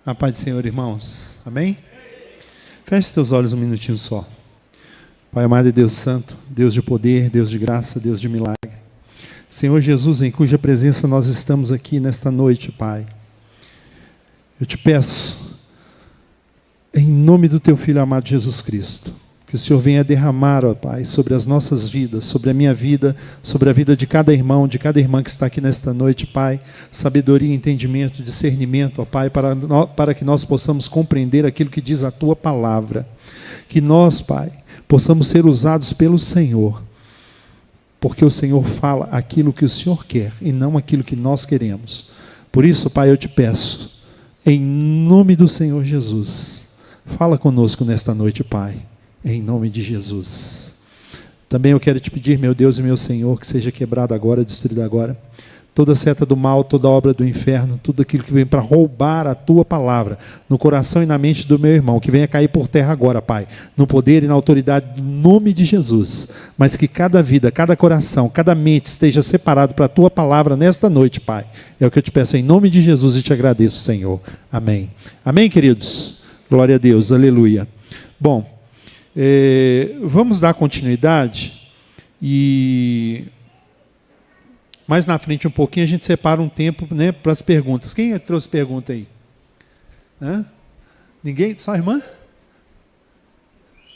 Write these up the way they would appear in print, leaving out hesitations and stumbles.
A paz do Senhor, irmãos. Amém? Feche seus olhos um minutinho só. Pai amado e Deus santo, Deus de poder, Deus de graça, Deus de milagre. Senhor Jesus, em cuja presença nós estamos aqui nesta noite, Pai. Eu te peço, em nome do Teu Filho amado Jesus Cristo, que o Senhor venha derramar, ó Pai, sobre as nossas vidas, sobre a minha vida, sobre a vida de cada irmão, de cada irmã que está aqui nesta noite, Pai, sabedoria, entendimento, discernimento, ó Pai, para que nós possamos compreender aquilo que diz a Tua palavra. Que nós, Pai, possamos ser usados pelo Senhor, porque o Senhor fala aquilo que o Senhor quer e não aquilo que nós queremos. Por isso, Pai, eu te peço, em nome do Senhor Jesus, fala conosco nesta noite, Pai. Em nome de Jesus. Também eu quero te pedir, meu Deus e meu Senhor, que seja quebrado agora, destruído agora, toda seta do mal, toda obra do inferno, tudo aquilo que vem para roubar a Tua palavra, no coração e na mente do meu irmão, que venha cair por terra agora, Pai, no poder e na autoridade do nome de Jesus, mas que cada vida, cada coração, cada mente esteja separado para a Tua palavra nesta noite, Pai. É o que eu te peço em nome de Jesus e te agradeço, Senhor. Amém. Amém, queridos? Glória a Deus, aleluia. Bom, vamos dar continuidade e mais na frente um pouquinho a gente separa um tempo, né, para as perguntas. Quem trouxe pergunta aí? Hã? Ninguém? Só a irmã?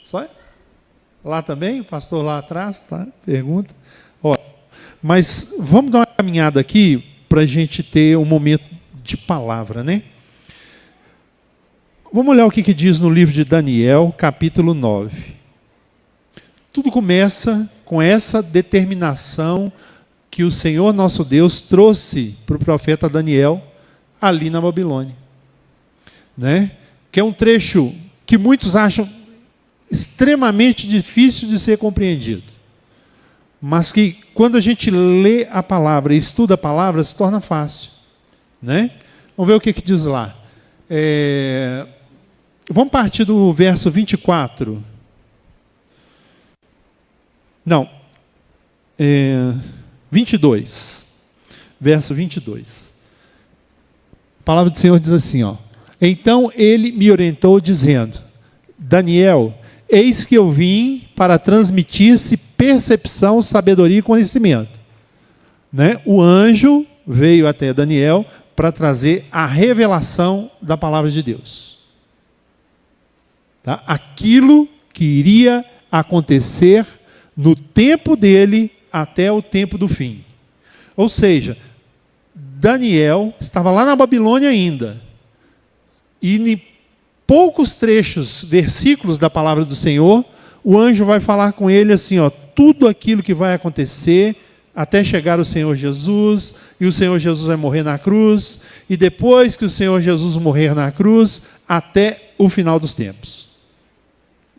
Só? Lá também? O pastor lá atrás? Tá? Pergunta. Ó, mas vamos dar uma caminhada aqui para a gente ter um momento de palavra, né? Vamos olhar o que diz no livro de Daniel, capítulo 9. Tudo começa com essa determinação que o Senhor nosso Deus trouxe para o profeta Daniel ali na Babilônia. Né? Que é um trecho que muitos acham extremamente difícil de ser compreendido. Mas que quando a gente lê a palavra e estuda a palavra, se torna fácil. Né? Vamos ver o que diz lá. Vamos partir do verso 24. Não. 22. Verso 22. A palavra do Senhor diz assim, ó. Então ele me orientou dizendo, Daniel, eis que eu vim para transmitir-se percepção, sabedoria e conhecimento. Né? O anjo veio até Daniel para trazer a revelação da palavra de Deus. Tá? Aquilo que iria acontecer no tempo dele até o tempo do fim. Ou seja, Daniel estava lá na Babilônia ainda. E em poucos trechos, versículos da palavra do Senhor, o anjo vai falar com ele assim, ó, tudo aquilo que vai acontecer até chegar o Senhor Jesus, e o Senhor Jesus vai morrer na cruz, e depois que o Senhor Jesus morrer na cruz, até o final dos tempos.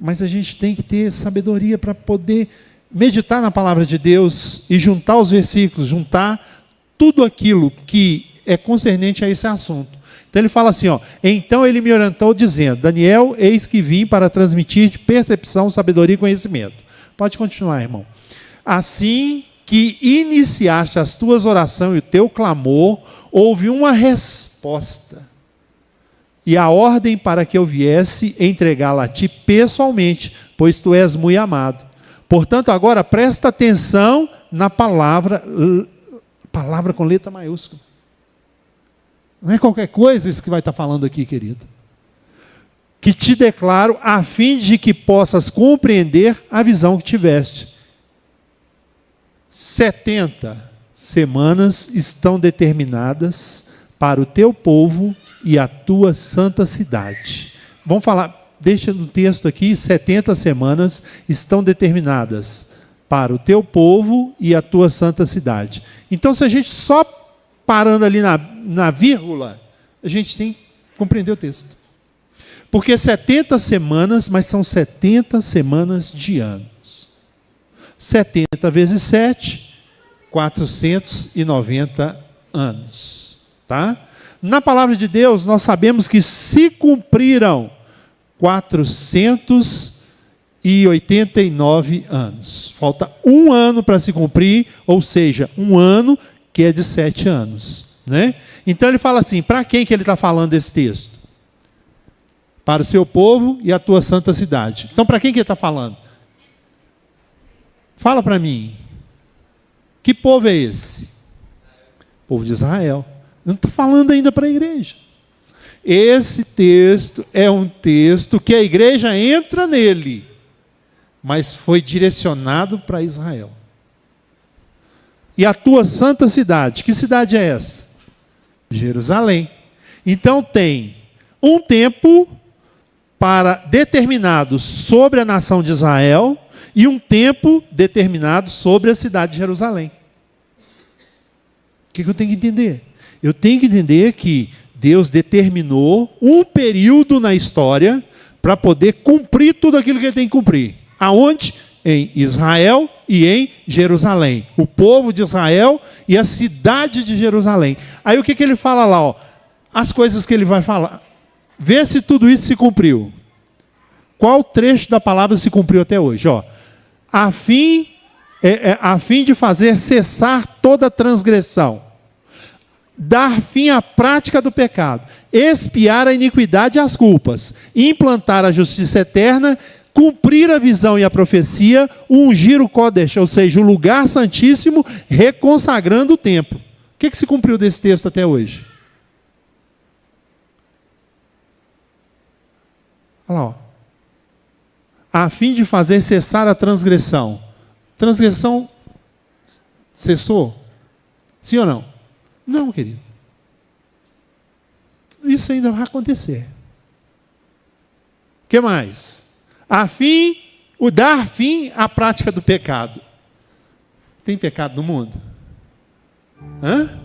Mas a gente tem que ter sabedoria para poder meditar na palavra de Deus e juntar os versículos, juntar tudo aquilo que é concernente a esse assunto. Então ele fala assim, ó, então ele me orientou dizendo, Daniel, eis que vim para transmitir percepção, sabedoria e conhecimento. Pode continuar, irmão. Assim que iniciaste as tuas orações e o teu clamor, houve uma resposta. E a ordem para que eu viesse entregá-la a ti pessoalmente, pois tu és muito amado. Portanto, agora presta atenção na palavra com letra maiúscula. Não é qualquer coisa isso que vai estar falando aqui, querido. Que te declaro a fim de que possas compreender a visão que tiveste. 70 semanas estão determinadas para o teu povo e a tua santa cidade. Vamos falar, deixa no texto aqui, 70 semanas estão determinadas para o teu povo e a tua santa cidade. Então, se a gente só parando ali na vírgula, a gente tem que compreender o texto. Porque 70 semanas, mas são 70 semanas de anos. 70 vezes 7, 490 anos. Tá? Na palavra de Deus, nós sabemos que se cumpriram 489 anos. Falta um ano para se cumprir, ou seja, um ano que é de 7 anos. Né? Então ele fala assim, para quem que ele está falando esse texto? para o seu povo e a tua santa cidade. Então, para quem que ele está falando? Fala para mim. Que povo é esse? O povo de Israel. Não está falando ainda para a igreja. Esse texto é um texto que a igreja entra nele, mas foi direcionado para Israel. E a tua santa cidade, que cidade é essa? Jerusalém. Então tem um tempo determinado sobre a nação de Israel e um tempo determinado sobre a cidade de Jerusalém. O que eu tenho que entender? Eu tenho que entender que Deus determinou um período na história para poder cumprir tudo aquilo que ele tem que cumprir. Aonde? Em Israel e em Jerusalém. O povo de Israel e a cidade de Jerusalém. Aí o que ele fala lá? Ó, as coisas que ele vai falar. Vê se tudo isso se cumpriu. Qual trecho da palavra se cumpriu até hoje? Ó, a fim de fazer cessar toda transgressão, dar fim à prática do pecado, expiar a iniquidade e as culpas, implantar a justiça eterna, cumprir a visão e a profecia, ungir o Kodesh, ou seja, o lugar santíssimo, reconsagrando o templo. O que se cumpriu desse texto até hoje? Olha lá, ó. A fim de fazer cessar a transgressão. Transgressão cessou? Sim ou não? Não, querido. Isso ainda vai acontecer. O que mais? Dar fim à prática do pecado. Tem pecado no mundo? Hã?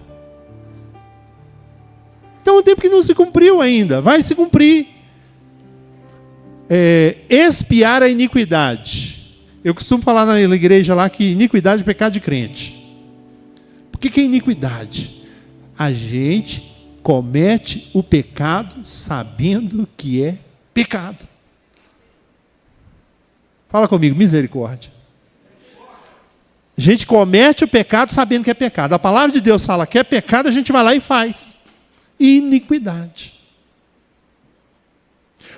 Então, o tempo que não se cumpriu ainda, vai se cumprir. Expiar a iniquidade. Eu costumo falar na igreja lá que iniquidade é pecado de crente. Por que é iniquidade? A gente comete o pecado sabendo que é pecado. Fala comigo, misericórdia. A gente comete o pecado sabendo que é pecado. A palavra de Deus fala que é pecado, a gente vai lá e faz. Iniquidade.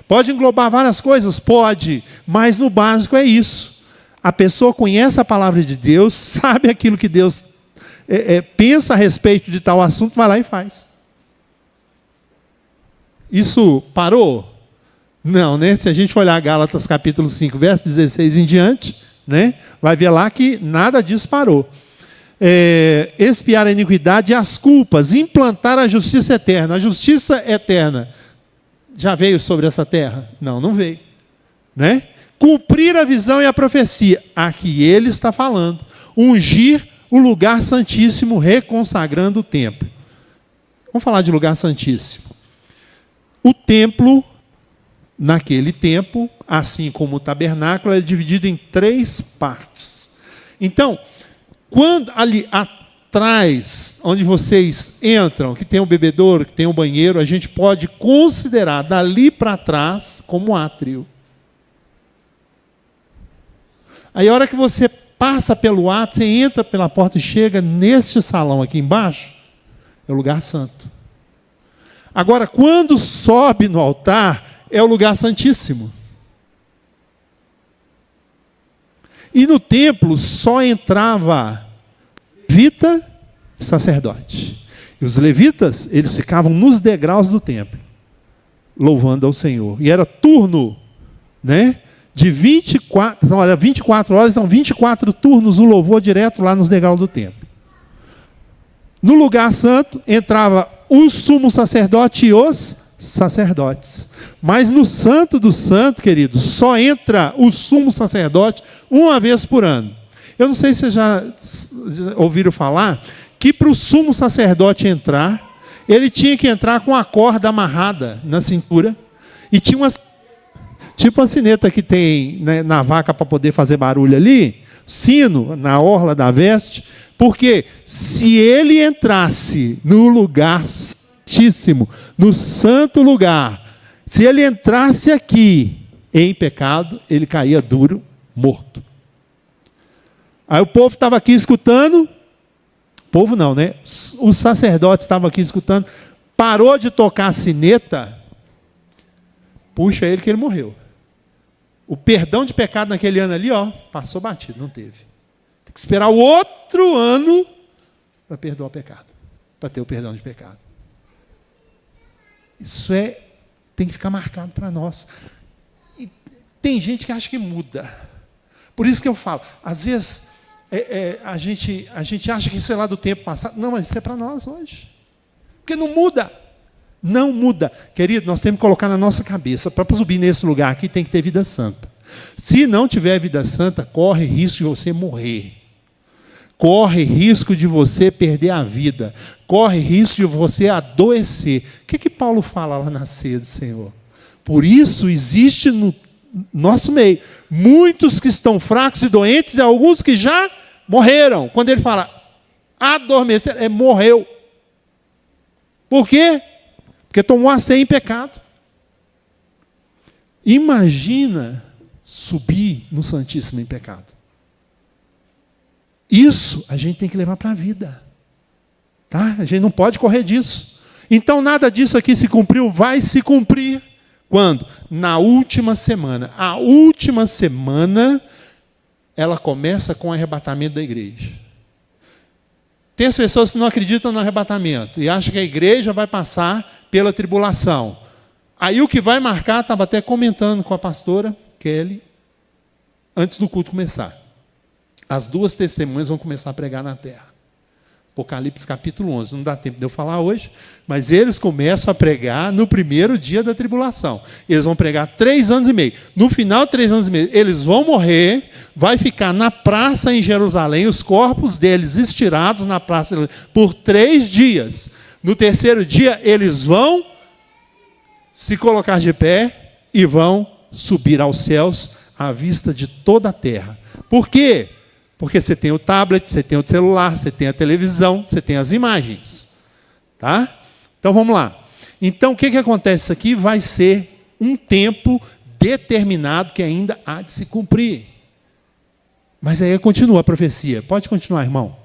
Pode englobar várias coisas? Pode, mas no básico é isso. A pessoa conhece a palavra de Deus, sabe aquilo que Deus pensa a respeito de tal assunto, vai lá e faz. Isso parou? Não, né? Se a gente for olhar Gálatas capítulo 5, verso 16 em diante, né? Vai ver lá que nada disso parou. Expiar a iniquidade e as culpas, implantar a justiça eterna. A justiça eterna já veio sobre essa terra? Não, não veio. Né? Cumprir a visão e a profecia. Aqui ele está falando. Ungir o lugar santíssimo, reconsagrando o templo. Vamos falar de lugar santíssimo. O templo, naquele tempo, assim como o tabernáculo, é dividido em 3 partes. Então, quando ali atrás, onde vocês entram, que tem um bebedouro, que tem um banheiro, a gente pode considerar dali para trás como átrio. Aí a hora que você passa pelo átrio, você entra pela porta e chega neste salão aqui embaixo, é o lugar santo. Agora, quando sobe no altar, é o lugar santíssimo. E no templo só entrava levita e sacerdote. E os levitas, eles ficavam nos degraus do templo, louvando ao Senhor. E era turno, né? De 24 horas, então 24 turnos o louvor direto lá nos degraus do templo. No lugar santo entrava o sumo sacerdote e os sacerdotes. Mas no santo do santo, queridos, só entra o sumo sacerdote uma vez por ano. Eu não sei se vocês já ouviram falar que para o sumo sacerdote entrar, ele tinha que entrar com a corda amarrada na cintura e tinha tipo a sineta que tem, né, na vaca para poder fazer barulho ali, sino na orla da veste, porque se ele entrasse no lugar santíssimo, no santo lugar, se ele entrasse aqui em pecado, ele caía duro, morto. Aí o povo estava aqui escutando, povo não, né? Os sacerdotes estavam aqui escutando, parou de tocar a sineta, puxa ele que ele morreu. O perdão de pecado naquele ano ali, passou batido, não teve. Tem que esperar o outro ano para perdoar o pecado, para ter o perdão de pecado. Isso tem que ficar marcado para nós. E tem gente que acha que muda. Por isso que eu falo, às vezes a gente acha que isso é lá do tempo passado. Não, mas isso é para nós hoje. Porque não muda. Não muda. Querido, nós temos que colocar na nossa cabeça, para subir nesse lugar aqui tem que ter vida santa. Se não tiver vida santa, corre risco de você morrer. Corre risco de você perder a vida. Corre risco de você adoecer. O que Paulo fala lá na ceia do Senhor? Por isso existe no nosso meio muitos que estão fracos e doentes e alguns que já morreram. Quando ele fala adormecer, morreu. Por quê? Porque tomou a ceia em pecado. Imagina subir no Santíssimo em pecado. Isso a gente tem que levar para a vida. Tá? A gente não pode correr disso. Então nada disso aqui se cumpriu, vai se cumprir. Quando? Na última semana. A última semana, ela começa com o arrebatamento da igreja. Tem as pessoas que não acreditam no arrebatamento e acham que a igreja vai passar pela tribulação. Aí o que vai marcar, estava até comentando com a pastora Kelly, antes do culto começar. As duas testemunhas vão começar a pregar na terra. Apocalipse capítulo 11. Não dá tempo de eu falar hoje, mas eles começam a pregar no primeiro dia da tribulação. Eles vão pregar 3 anos e meio. No final de 3 anos e meio, eles vão morrer, vai ficar na praça em Jerusalém, os corpos deles estirados na praça por 3 dias. No terceiro dia, eles vão se colocar de pé e vão subir aos céus à vista de toda a terra. Por quê? Porque você tem o tablet, você tem o celular, você tem a televisão, você tem as imagens. Tá? Então vamos lá. Então o que acontece aqui? Vai ser um tempo determinado que ainda há de se cumprir. Mas aí continua a profecia. Pode continuar, irmão.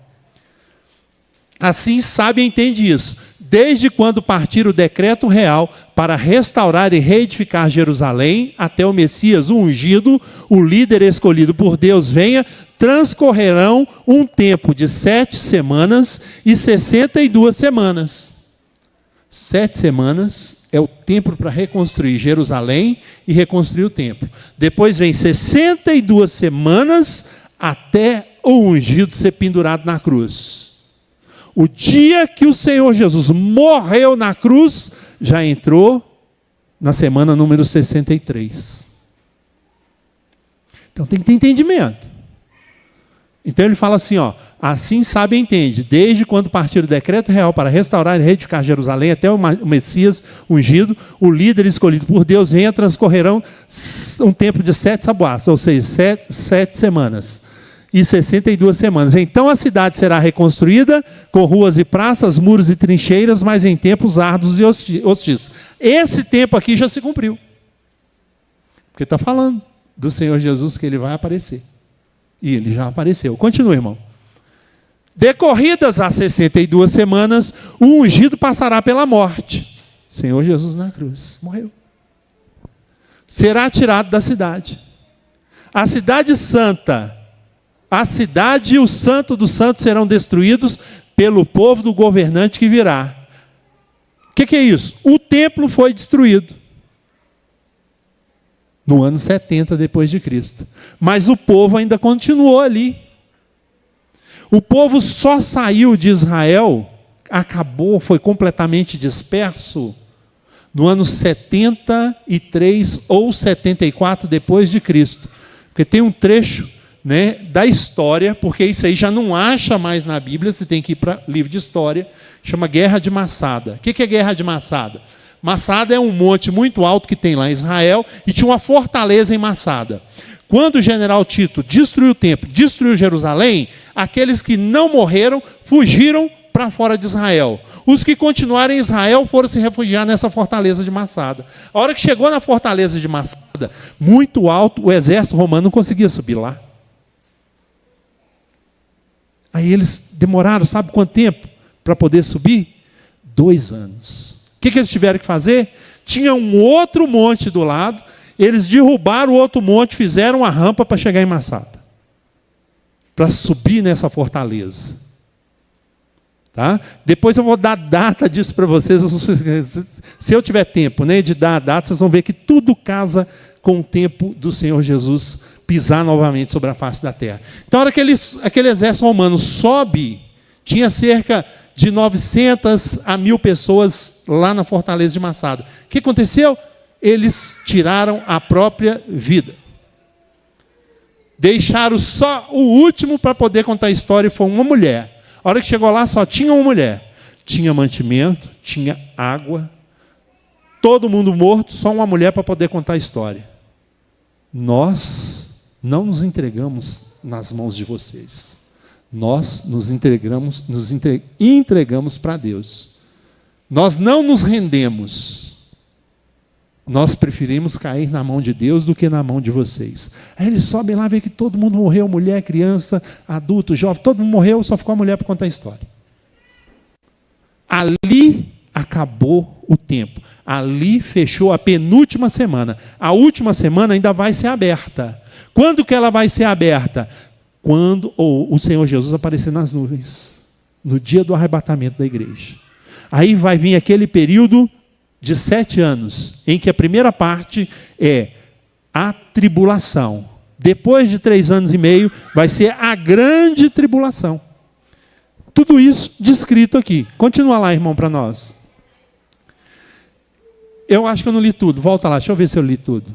Assim sabe e entende isso. Desde quando partir o decreto real para restaurar e reedificar Jerusalém, até o Messias, o ungido, o líder escolhido por Deus, venha, transcorrerão um tempo de 7 semanas e 62 semanas. 7 semanas é o tempo para reconstruir Jerusalém e reconstruir o templo. Depois vem 62 semanas até o ungido ser pendurado na cruz. O dia que o Senhor Jesus morreu na cruz, já entrou na semana número 63. Então tem que ter entendimento. Então ele fala assim, assim sabe e entende, desde quando partir o decreto real para restaurar e reedificar Jerusalém, até o Messias ungido, o líder escolhido por Deus, venha, transcorrerão um tempo de 7 sabuás, ou seja, 7 semanas. E 62 semanas. Então a cidade será reconstruída com ruas e praças, muros e trincheiras, mas em tempos árduos e hostis. Esse tempo aqui já se cumpriu. Porque está falando do Senhor Jesus que ele vai aparecer. E ele já apareceu. Continua, irmão. Decorridas as 62 semanas, o ungido passará pela morte. Senhor Jesus na cruz. Morreu. Será tirado da cidade. A cidade santa... A cidade e o santo dos santos serão destruídos pelo povo do governante que virá. O que é isso? O templo foi destruído no ano 70 depois de Cristo. Mas o povo ainda continuou ali. O povo só saiu de Israel, acabou, foi completamente disperso no ano 73 ou 74 depois de Cristo. Porque tem um trecho da história, porque isso aí já não acha mais na Bíblia, você tem que ir para livro de história, chama Guerra de Massada. O que é Guerra de Massada? Massada é um monte muito alto que tem lá em Israel, e tinha uma fortaleza em Massada. Quando o general Tito destruiu o templo, destruiu Jerusalém, aqueles que não morreram fugiram para fora de Israel. Os que continuaram em Israel foram se refugiar nessa fortaleza de Massada. A hora que chegou na fortaleza de Massada, muito alto, o exército romano não conseguia subir lá. Aí eles demoraram, sabe quanto tempo para poder subir? 2 anos. O que eles tiveram que fazer? tinha um outro monte do lado, eles derrubaram o outro monte, fizeram uma rampa para chegar em Massada, para subir nessa fortaleza. Tá? Depois eu vou dar data disso para vocês. Se eu tiver tempo, né, de dar a data, vocês vão ver que tudo casa com o tempo do Senhor Jesus pisar novamente sobre a face da terra. Então, a hora que aquele exército romano sobe, tinha cerca de 900 a 1.000 pessoas lá na fortaleza de Massada. O que aconteceu? Eles tiraram a própria vida. Deixaram só o último para poder contar a história, e foi uma mulher. A hora que chegou lá, só tinha uma mulher. Tinha mantimento, tinha água, todo mundo morto, só uma mulher para poder contar a história. Nós não nos entregamos nas mãos de vocês. Nós nos entregamos para Deus. Nós não nos rendemos. Nós preferimos cair na mão de Deus do que na mão de vocês. Aí eles sobem lá, vê que todo mundo morreu, mulher, criança, adulto, jovem, todo mundo morreu, só ficou a mulher para contar a história. Ali acabou o tempo. Ali fechou a penúltima semana. A última semana ainda vai ser aberta. Quando que ela vai ser aberta? Quando o Senhor Jesus aparecer nas nuvens, no dia do arrebatamento da igreja. Aí vai vir aquele período de 7 anos, em que a primeira parte é a tribulação. Depois de 3 anos e meio, vai ser a grande tribulação. Tudo isso descrito aqui. Continua lá, irmão, para nós. Eu acho que eu não li tudo. Volta lá, deixa eu ver se eu li tudo.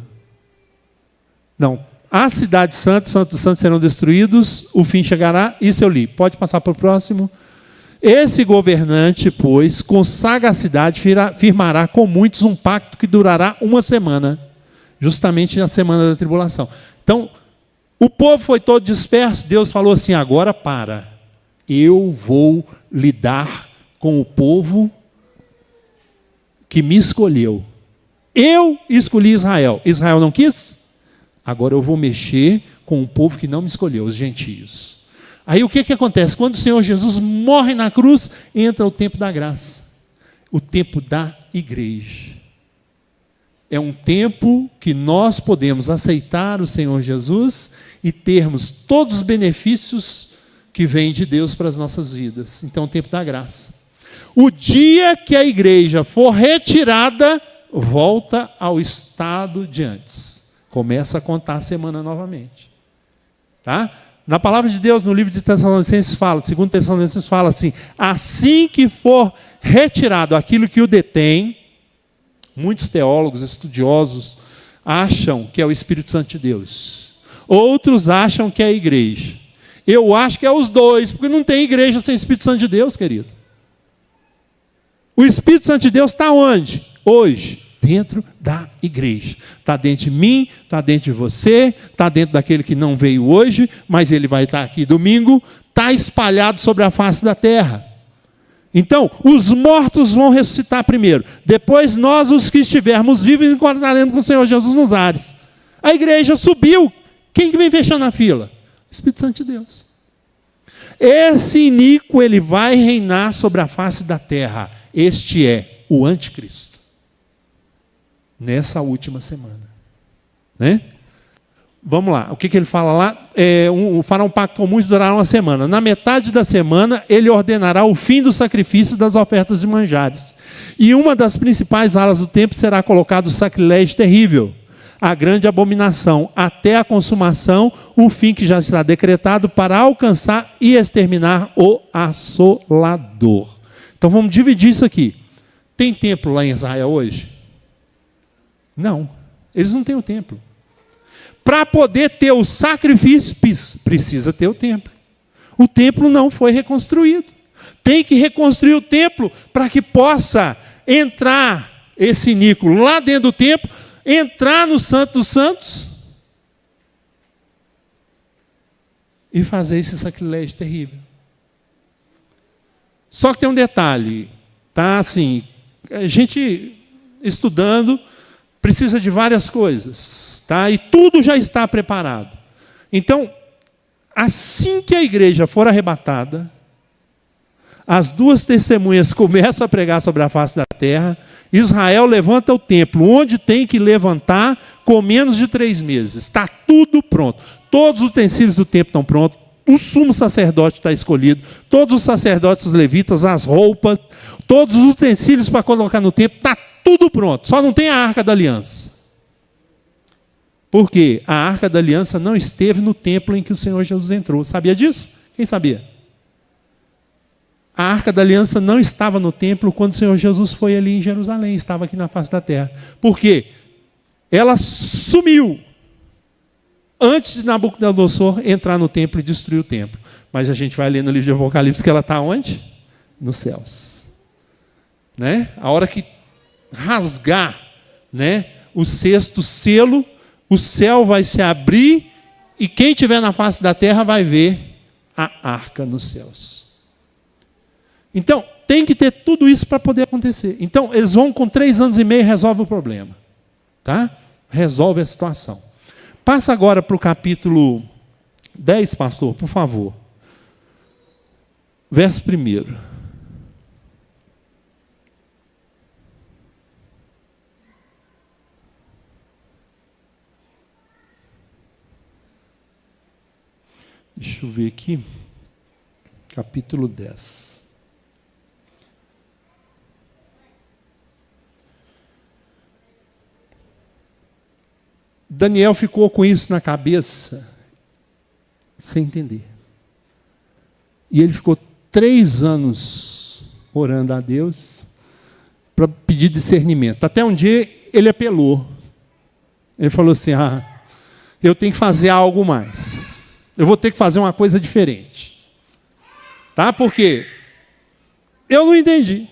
Não. A cidade santa, os santos dos santos serão destruídos, o fim chegará, isso eu li. Pode passar para o próximo. Esse governante, pois, com sagacidade firmará com muitos um pacto que durará 1 semana, justamente na semana da tribulação. Então, o povo foi todo disperso, Deus falou assim, agora para, eu vou lidar com o povo que me escolheu. Eu escolhi Israel. Israel não quis? Agora eu vou mexer com o povo que não me escolheu, os gentios. Aí o que acontece? Quando o Senhor Jesus morre na cruz, entra o tempo da graça. O tempo da igreja. É um tempo que nós podemos aceitar o Senhor Jesus e termos todos os benefícios que vêm de Deus para as nossas vidas. Então, é o tempo da graça. O dia que a igreja for retirada, volta ao estado de antes. Começa a contar a semana novamente. Tá? Na palavra de Deus, no livro de Tessalonicenses fala, 2 Tessalonicenses fala assim, assim que for retirado aquilo que o detém, muitos teólogos, estudiosos, acham que é o Espírito Santo de Deus. Outros acham que é a igreja. Eu acho que é os dois, porque não tem igreja sem Espírito Santo de Deus, querido. O Espírito Santo de Deus está onde? Hoje. Dentro da igreja. Está dentro de mim, está dentro de você, está dentro daquele que não veio hoje, mas ele vai estar aqui domingo, está espalhado sobre a face da terra. Então, os mortos vão ressuscitar primeiro. Depois, nós, os que estivermos vivos, encontraremos com o Senhor Jesus nos ares. A igreja subiu. Quem que vem fechando a fila? O Espírito Santo de Deus. Esse iníquo, ele vai reinar sobre a face da terra. Este é o anticristo. Nessa última semana. Né? Vamos lá. O que ele fala lá? Fará um pacto com muitos, durará 1 semana. Na metade da semana, ele ordenará o fim do sacrifício e das ofertas de manjares. E uma das principais alas do templo será colocado o sacrilégio terrível, a grande abominação, até a consumação, o fim que já está decretado para alcançar e exterminar o assolador. Então vamos dividir isso aqui. Tem templo lá em Israel hoje? Não, eles não têm o templo. Para poder ter o sacrifício, precisa ter o templo. O templo não foi reconstruído. Tem que reconstruir o templo para que possa entrar esse iníquo lá dentro do templo, entrar no Santo dos Santos e fazer esse sacrilégio terrível. Só que tem um detalhe, tá? Assim, a gente estudando precisa de várias coisas, tá? E tudo já está preparado. Então, assim que a igreja for arrebatada, as 2 testemunhas começam a pregar sobre a face da terra. Israel levanta o templo, onde tem que levantar com menos de 3 meses. Está tudo pronto. Todos os utensílios do templo estão prontos. O sumo sacerdote está escolhido. Todos os sacerdotes levitas, as roupas, todos os utensílios para colocar no templo, está tudo pronto. Só não tem a Arca da Aliança. Por quê? A Arca da Aliança não esteve no templo em que o Senhor Jesus entrou. Sabia disso? Quem sabia? A Arca da Aliança não estava no templo quando o Senhor Jesus foi ali em Jerusalém, estava aqui na face da terra. Por quê? Ela sumiu antes de Nabucodonosor entrar no templo e destruir o templo. Mas a gente vai ler no livro de Apocalipse que ela está onde? Nos céus. Né? A hora que rasgar, né, o 6º selo, o céu vai se abrir e quem estiver na face da terra vai ver a arca nos céus. Então, tem que ter tudo isso para poder acontecer. Então, eles vão com 3 anos e meio e resolve o problema. Tá? Resolve a situação. Passa agora para o capítulo 10, pastor, por favor. Verso 1. Deixa eu ver aqui. Capítulo 10. Daniel ficou com isso na cabeça, sem entender. E ele ficou 3 anos orando a Deus para pedir discernimento. Até um dia ele apelou. Ele falou assim, eu tenho que fazer algo mais. Eu vou ter que fazer uma coisa diferente. Tá? Por quê? Eu não entendi.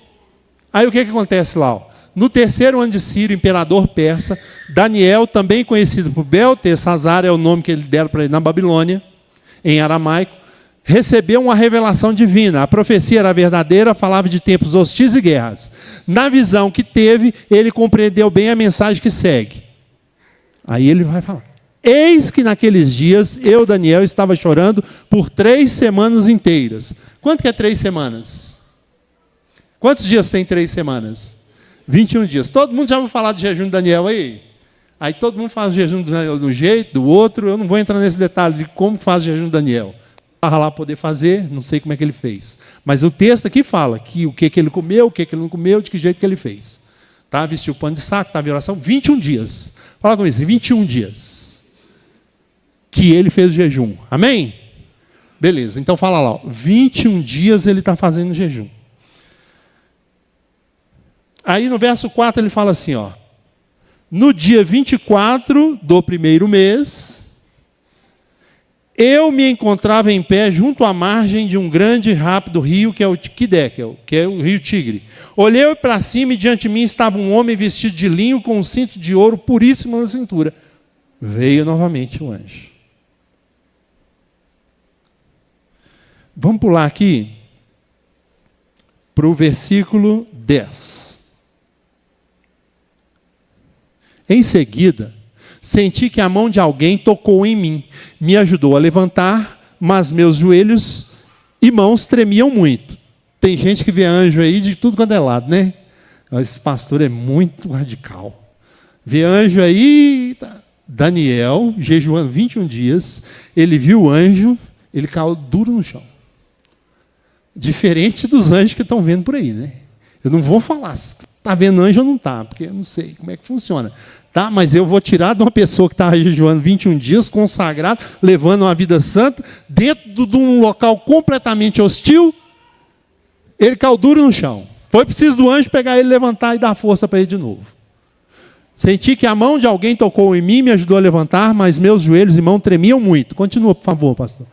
Aí o que acontece lá? No 3º ano de Ciro, imperador persa, Daniel, também conhecido por Beltesazar, é o nome que ele deram para ele na Babilônia, em aramaico, recebeu uma revelação divina. A profecia era verdadeira, falava de tempos hostis e guerras. Na visão que teve, ele compreendeu bem a mensagem que segue. Aí ele vai falar. Eis que naqueles dias, eu, Daniel, estava chorando por 3 semanas inteiras. Quanto que é 3 semanas? Quantos dias tem 3 semanas? 21 dias. Todo mundo já ouviu falar de jejum de Daniel aí? Aí todo mundo faz o jejum de Daniel de um jeito, do outro. Eu não vou entrar nesse detalhe de como faz o jejum de Daniel. Para lá poder fazer, não sei como é que ele fez. Mas o texto aqui fala que o que ele comeu, o que ele não comeu, de que jeito que ele fez. Tá? Vestiu pano de saco, estava em oração, 21 dias. Fala comigo, 21 dias. Que ele fez o jejum. Amém? Beleza, então fala lá. 21 dias ele está fazendo jejum. Aí no verso 4 ele fala assim, no dia 24 do 1º mês, eu me encontrava em pé junto à margem de um grande e rápido rio, que é o Quidekel, que é o rio Tigre. Olhei para cima e diante de mim estava um homem vestido de linho com um cinto de ouro puríssimo na cintura. Veio novamente o anjo. Vamos pular aqui para o versículo 10. Em seguida, senti que a mão de alguém tocou em mim, me ajudou a levantar, mas meus joelhos e mãos tremiam muito. Tem gente que vê anjo aí de tudo quanto é lado, né? Esse pastor é muito radical. Vê anjo aí, Daniel, jejuando 21 dias, ele viu o anjo, ele caiu duro no chão. Diferente dos anjos que estão vendo por aí, né? Eu não vou falar se está vendo anjo ou não está, porque eu não sei como é que funciona. Tá? Mas eu vou tirar de uma pessoa que está jejuando 21 dias, consagrado, levando uma vida santa, dentro de um local completamente hostil, ele caiu duro no chão. Foi preciso do anjo pegar ele, levantar e dar força para ele de novo. Senti que a mão de alguém tocou em mim, me ajudou a levantar, mas meus joelhos e mãos tremiam muito. Continua, por favor, pastor.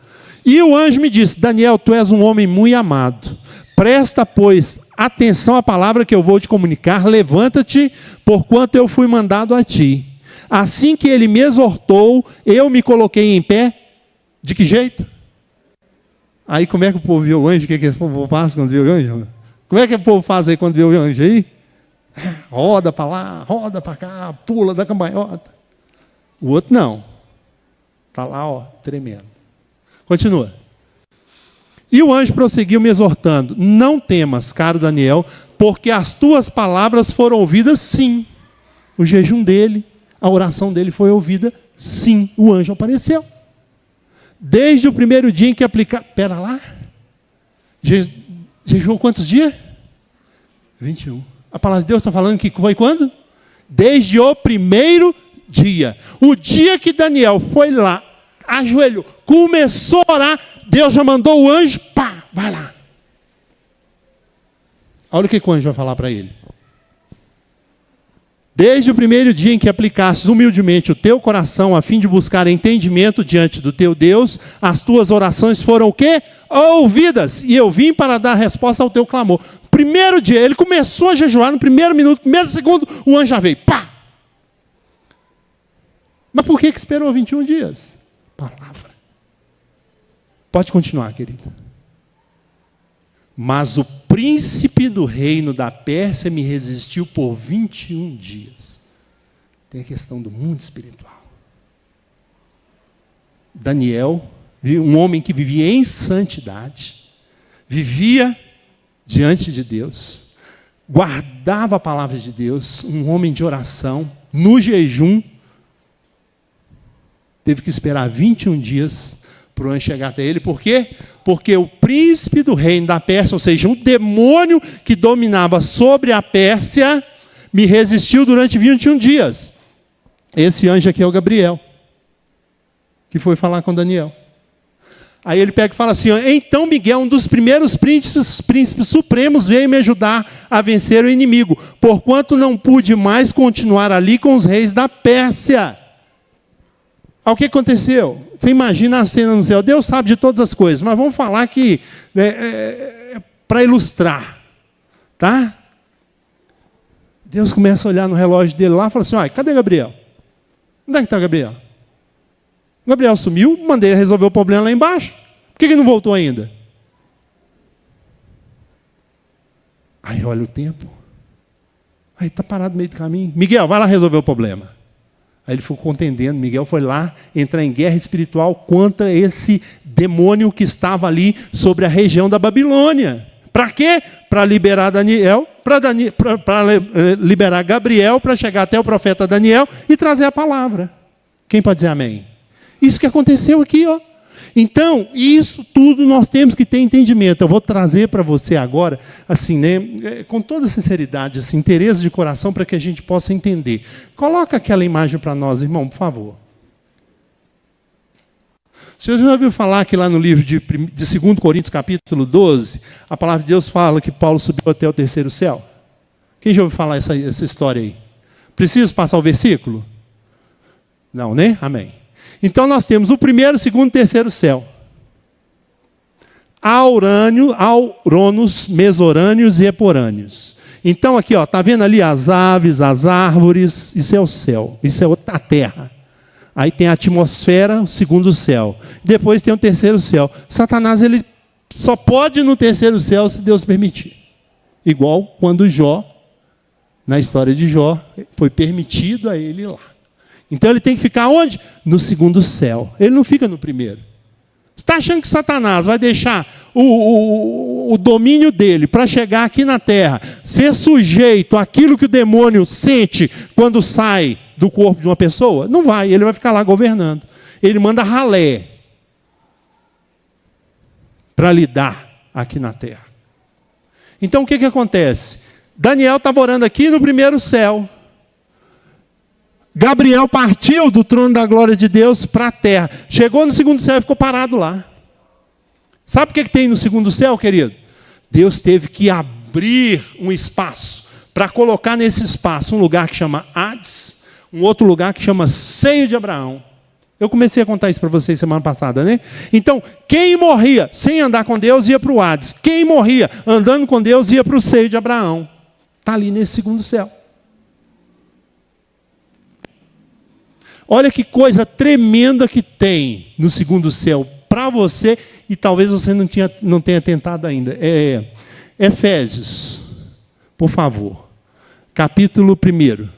E o anjo me disse, Daniel, tu és um homem muito amado. Presta, pois, atenção à palavra que eu vou te comunicar. Levanta-te, porquanto eu fui mandado a ti. Assim que ele me exortou, eu me coloquei em pé. De que jeito? Aí como é que o povo vê o anjo? O que o povo faz quando vê o anjo? Como é que o povo faz aí quando vê o anjo aí? Roda para lá, roda para cá, pula da cambalhota. O outro não. Está lá, tremendo. Continua. E o anjo prosseguiu me exortando: não temas, caro Daniel, porque as tuas palavras foram ouvidas sim. O jejum dele, a oração dele foi ouvida sim. O anjo apareceu. Desde o primeiro dia em que aplicar... Pera lá. Jejuou quantos dias? 21. A palavra de Deus está falando que foi quando? Desde o primeiro dia. O dia que Daniel foi lá, ajoelhou, começou a orar, Deus já mandou o anjo, pá, vai lá. Olha o que o anjo vai falar para ele. Desde o primeiro dia em que aplicasses humildemente o teu coração a fim de buscar entendimento diante do teu Deus, as tuas orações foram o quê? Ouvidas. E eu vim para dar resposta ao teu clamor. Primeiro dia, ele começou a jejuar, no primeiro minuto, primeiro segundo, o anjo já veio. Pá! Mas por que esperou 21 dias? Palavra. Pode continuar, querido. Mas o príncipe do reino da Pérsia me resistiu por 21 dias. Tem a questão do mundo espiritual. Daniel, um homem que vivia em santidade, vivia diante de Deus, guardava a palavra de Deus, um homem de oração, no jejum, teve que esperar 21 dias para o anjo chegar até ele. Por quê? Porque o príncipe do reino da Pérsia, ou seja, o demônio que dominava sobre a Pérsia, me resistiu durante 21 dias. Esse anjo aqui é o Gabriel, que foi falar com Daniel. Aí ele pega e fala assim: então Miguel, um dos primeiros príncipes supremos, veio me ajudar a vencer o inimigo, porquanto não pude mais continuar ali com os reis da Pérsia. O que aconteceu? Você imagina a cena no céu. Deus sabe de todas as coisas, mas vamos falar que para ilustrar, tá? Deus começa a olhar no relógio dele lá e fala assim: cadê Gabriel? Onde é que está Gabriel? Gabriel sumiu, mandei ele resolver o problema lá embaixo. Por que ele não voltou ainda? Aí olha o tempo. Aí está parado no meio do caminho. Miguel, vai lá resolver o problema. Aí ele ficou contendendo. Miguel foi lá entrar em guerra espiritual contra esse demônio que estava ali sobre a região da Babilônia. Para quê? Para liberar Daniel, para liberar Gabriel, para chegar até o profeta Daniel e trazer a palavra. Quem pode dizer amém? Isso que aconteceu aqui, ó. Então, isso tudo nós temos que ter entendimento. Eu vou trazer para você agora, assim, né, com toda sinceridade, assim, interesse de coração, para que a gente possa entender. Coloca aquela imagem para nós, irmão, por favor. Você já ouviu falar que lá no livro de 2 Coríntios, capítulo 12, a palavra de Deus fala que Paulo subiu até o terceiro céu? Quem já ouviu falar essa história aí? Preciso passar o versículo? Não, né? Amém. Então nós temos o primeiro, segundo e terceiro céu. Aurônios, Mesorânios e Eporânios. Então aqui, está vendo ali as aves, as árvores, isso é o céu, isso é a terra. Aí tem a atmosfera, o segundo céu. Depois tem o terceiro céu. Satanás, ele só pode ir no terceiro céu se Deus permitir. Igual quando Jó, na história de Jó, foi permitido a ele ir lá. Então ele tem que ficar onde? No segundo céu. Ele não fica no primeiro. Você está achando que Satanás vai deixar o domínio dele para chegar aqui na terra, ser sujeito àquilo que o demônio sente quando sai do corpo de uma pessoa? Não vai, ele vai ficar lá governando. Ele manda ralé para lidar aqui na terra. Então o que acontece? Daniel está morando aqui no primeiro céu. Gabriel partiu do trono da glória de Deus para a terra. Chegou no segundo céu e ficou parado lá. Sabe o que tem no segundo céu, querido? Deus teve que abrir um espaço para colocar nesse espaço um lugar que chama Hades, um outro lugar que chama Seio de Abraão. Eu comecei a contar isso para vocês semana passada, né? Então, quem morria sem andar com Deus ia para o Hades. Quem morria andando com Deus ia para o Seio de Abraão. Está ali nesse segundo céu. Olha que coisa tremenda que tem no segundo céu para você, e talvez você não tenha tentado ainda. Efésios, por favor, capítulo 1.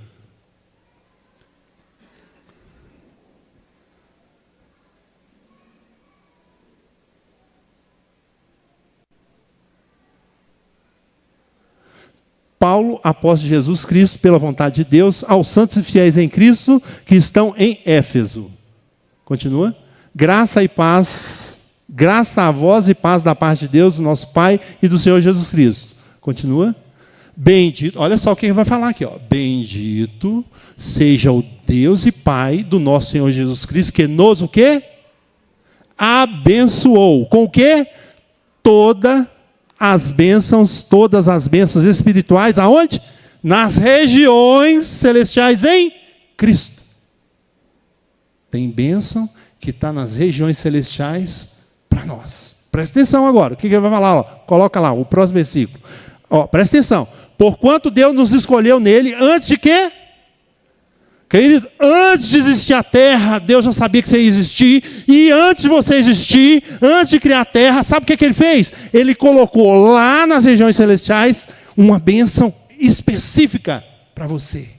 Paulo, apóstolo de Jesus Cristo, pela vontade de Deus, aos santos e fiéis em Cristo que estão em Éfeso. Continua. Graça e paz, graça a vós e paz da parte de Deus, nosso Pai, e do Senhor Jesus Cristo. Continua. Bendito, olha só o que ele vai falar aqui, ó. Bendito seja o Deus e Pai do nosso Senhor Jesus Cristo, que nos o quê? Abençoou. Com o quê? Todas as bênçãos espirituais, aonde? Nas regiões celestiais em Cristo. Tem bênção que está nas regiões celestiais para nós. Presta atenção agora. O que ele vai falar? Ó, coloca lá, o próximo versículo. Ó, presta atenção. Porquanto Deus nos escolheu nele antes de quê? Querido, antes de existir a terra, Deus já sabia que você ia existir. E antes de você existir, antes de criar a terra, sabe o que ele fez? Ele colocou lá nas regiões celestiais uma bênção específica para você.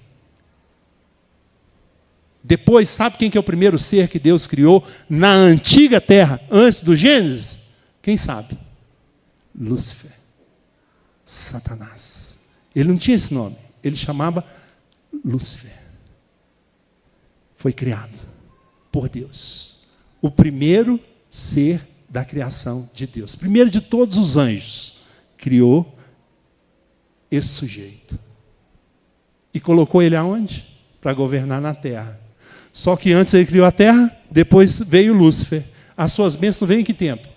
Depois, sabe quem que é o primeiro ser que Deus criou na antiga terra, antes do Gênesis? Quem sabe? Lúcifer. Satanás. Ele não tinha esse nome. Ele chamava Lúcifer. Foi criado por Deus. O primeiro ser da criação de Deus. Primeiro de todos os anjos. Criou esse sujeito. E colocou ele aonde? Para governar na terra. Só que antes ele criou a terra, depois veio Lúcifer. As suas bênçãos vêm em que tempo?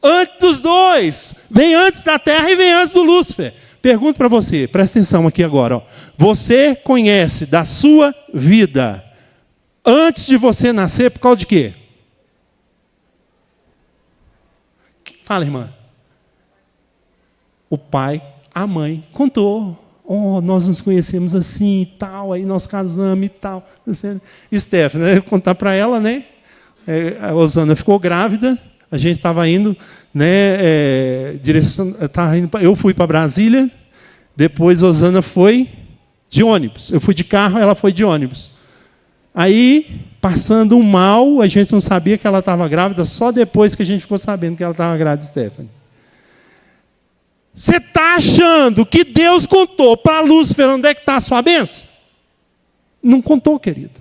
Antes dos dois. Vem antes da terra e vem antes do Lúcifer. Pergunto para você, presta atenção aqui agora. Ó. Você conhece da sua vida antes de você nascer por causa de quê? Fala, irmã. O pai, a mãe, contou. Oh, nós nos conhecemos assim e tal, aí nós casamos e tal. Stephanie, eu contar para ela, né? A Osana ficou grávida, a gente estava indo, né? Eu fui para Brasília, depois a Osana foi de ônibus. Eu fui de carro, ela foi de ônibus. Aí, passando um mal, a gente não sabia que ela estava grávida, só depois que a gente ficou sabendo que ela estava grávida, Stephanie. Você está achando que Deus contou para Lúcifer onde é que está a sua bênção? Não contou, querido.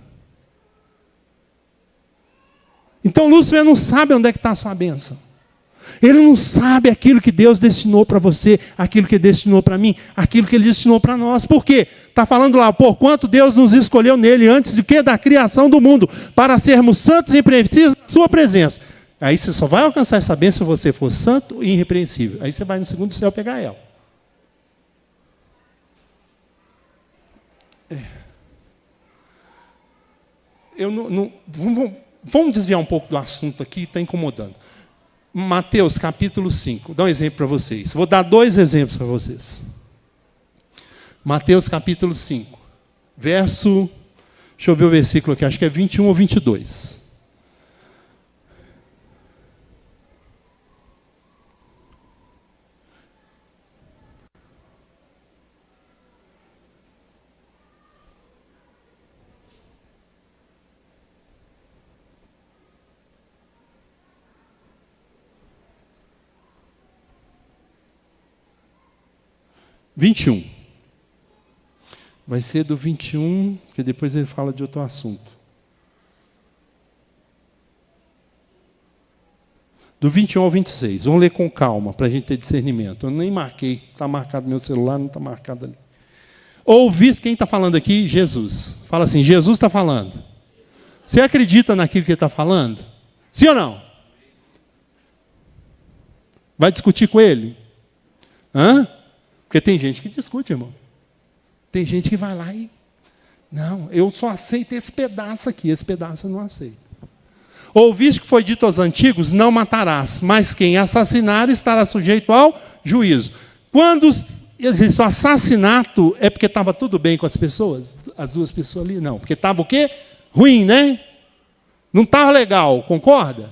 Então Lúcifer não sabe onde é que está a sua bênção. Ele não sabe aquilo que Deus destinou para você, aquilo que Ele destinou para mim, aquilo que Ele destinou para nós. Por quê? Está falando lá, porquanto Deus nos escolheu nele antes de quê? Da criação do mundo, para sermos santos e irrepreensíveis na sua presença. Aí você só vai alcançar essa bênção se você for santo e irrepreensível. Aí você vai no segundo céu pegar ela. Vamos desviar um pouco do assunto aqui, está incomodando. Mateus capítulo 5. Dá um exemplo para vocês. Vou dar 2 exemplos para vocês. Mateus capítulo 5. Verso, deixa eu ver o versículo aqui, acho que é 21 ou 22. Vai ser do 21, porque depois ele fala de outro assunto. Do 21 ao 26. Vamos ler com calma, para a gente ter discernimento. Eu nem marquei. Está marcado no meu celular, não está marcado ali. Ouviste, quem está falando aqui? Jesus. Fala assim, Jesus está falando. Você acredita naquilo que ele está falando? Sim ou não? Vai discutir com ele? Hã? Porque tem gente que discute, irmão. Tem gente que vai lá e... Não, eu só aceito esse pedaço aqui, esse pedaço eu não aceito. Ouviste que foi dito aos antigos, não matarás, mas quem assassinar estará sujeito ao juízo. Quando existe o assassinato, é porque estava tudo bem com as pessoas? As duas pessoas ali? Não, porque estava o quê? Ruim, né? Não estava legal, concorda?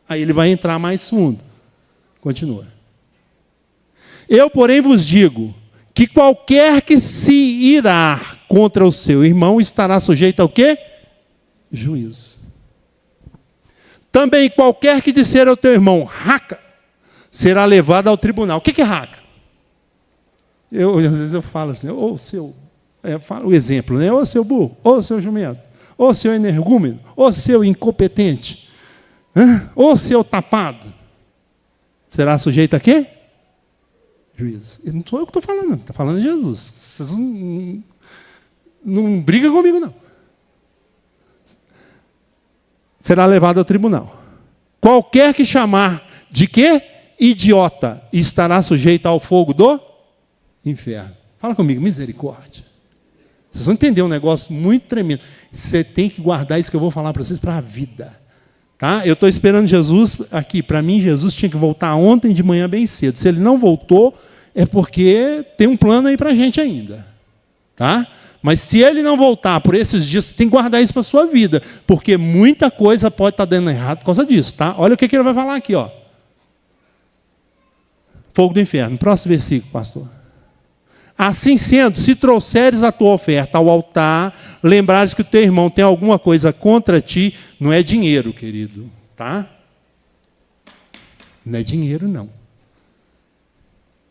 Aí ele vai entrar mais fundo. Continua. Eu, porém, vos digo que qualquer que se irar contra o seu irmão estará sujeito ao quê? Juízo. Também qualquer que disser ao teu irmão, raca, será levado ao tribunal. O que é raca? Às vezes eu falo assim, ô seu, o exemplo, né? Ô seu burro, ô seu jumento, ô seu energúmeno, ô seu incompetente, ô seu tapado. Será sujeito a quê? Juízo. Não sou eu que estou falando, está falando Jesus. Vocês não brigam comigo, não. Será levado ao tribunal. Qualquer que chamar de quê? Idiota, estará sujeito ao fogo do inferno. Fala comigo, misericórdia. Vocês vão entender um negócio muito tremendo. Você tem que guardar isso que eu vou falar para vocês para a vida. Tá? Eu estou esperando Jesus aqui. Para mim, Jesus tinha que voltar ontem de manhã bem cedo. Se ele não voltou, é porque tem um plano aí para a gente ainda. Tá? Mas se ele não voltar por esses dias, você tem que guardar isso para a sua vida. Porque muita coisa pode estar dando errado por causa disso. Tá? Olha o que ele vai falar aqui. Ó. Fogo do inferno. Próximo versículo, pastor. Assim sendo, se trouxeres a tua oferta ao altar, lembrares que o teu irmão tem alguma coisa contra ti, não é dinheiro, querido, tá? Não é dinheiro, não.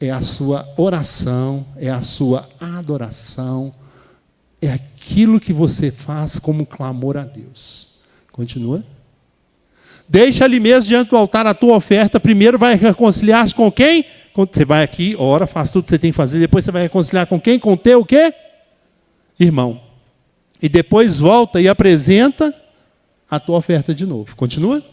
É a sua oração, é a sua adoração, é aquilo que você faz como clamor a Deus. Continua. Deixa ali mesmo diante do altar a tua oferta, primeiro vai reconciliar-se com quem? Você vai aqui, ora, faz tudo que você tem que fazer, depois você vai reconciliar com quem? Com o teu o quê? Irmão. E depois volta e apresenta a tua oferta de novo. Continua?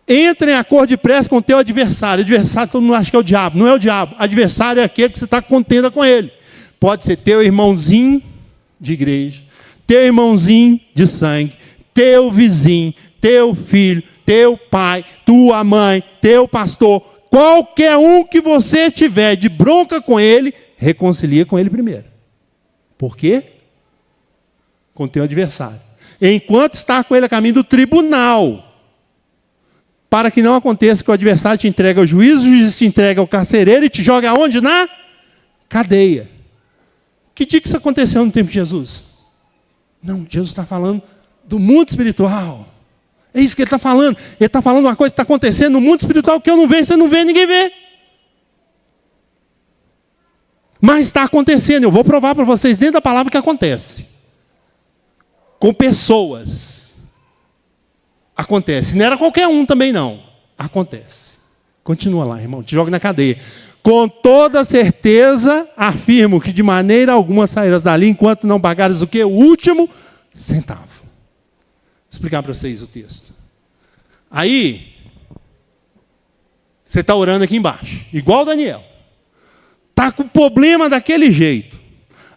Entra em acordo de prece com o teu adversário. Adversário, todo mundo acha que é o diabo. Não é o diabo. Adversário é aquele que você está contenda com ele. Pode ser teu irmãozinho de igreja, teu irmãozinho de sangue, teu vizinho, teu filho, teu pai, tua mãe, teu pastor, qualquer um que você tiver de bronca com ele, reconcilia com ele primeiro. Por quê? Com teu adversário. Enquanto está com ele a caminho do tribunal, para que não aconteça que o adversário te entregue ao juiz, o juiz te entregue ao carcereiro e te joga aonde? Na cadeia. Que dia que isso aconteceu no tempo de Jesus? Não, Jesus está falando do mundo espiritual. É isso que ele está falando. Ele está falando uma coisa que está acontecendo no mundo espiritual que eu não vejo, você não vê, ninguém vê. Mas está acontecendo. Eu vou provar para vocês dentro da palavra que acontece. Com pessoas. Acontece. Não era qualquer um também, não. Acontece. Continua lá, irmão. Te joga na cadeia. Com toda certeza, afirmo que de maneira alguma sairás dali enquanto não pagares o quê? O último centavo. Vou explicar para vocês o texto. Aí, você está orando aqui embaixo, igual Daniel. Está com problema daquele jeito.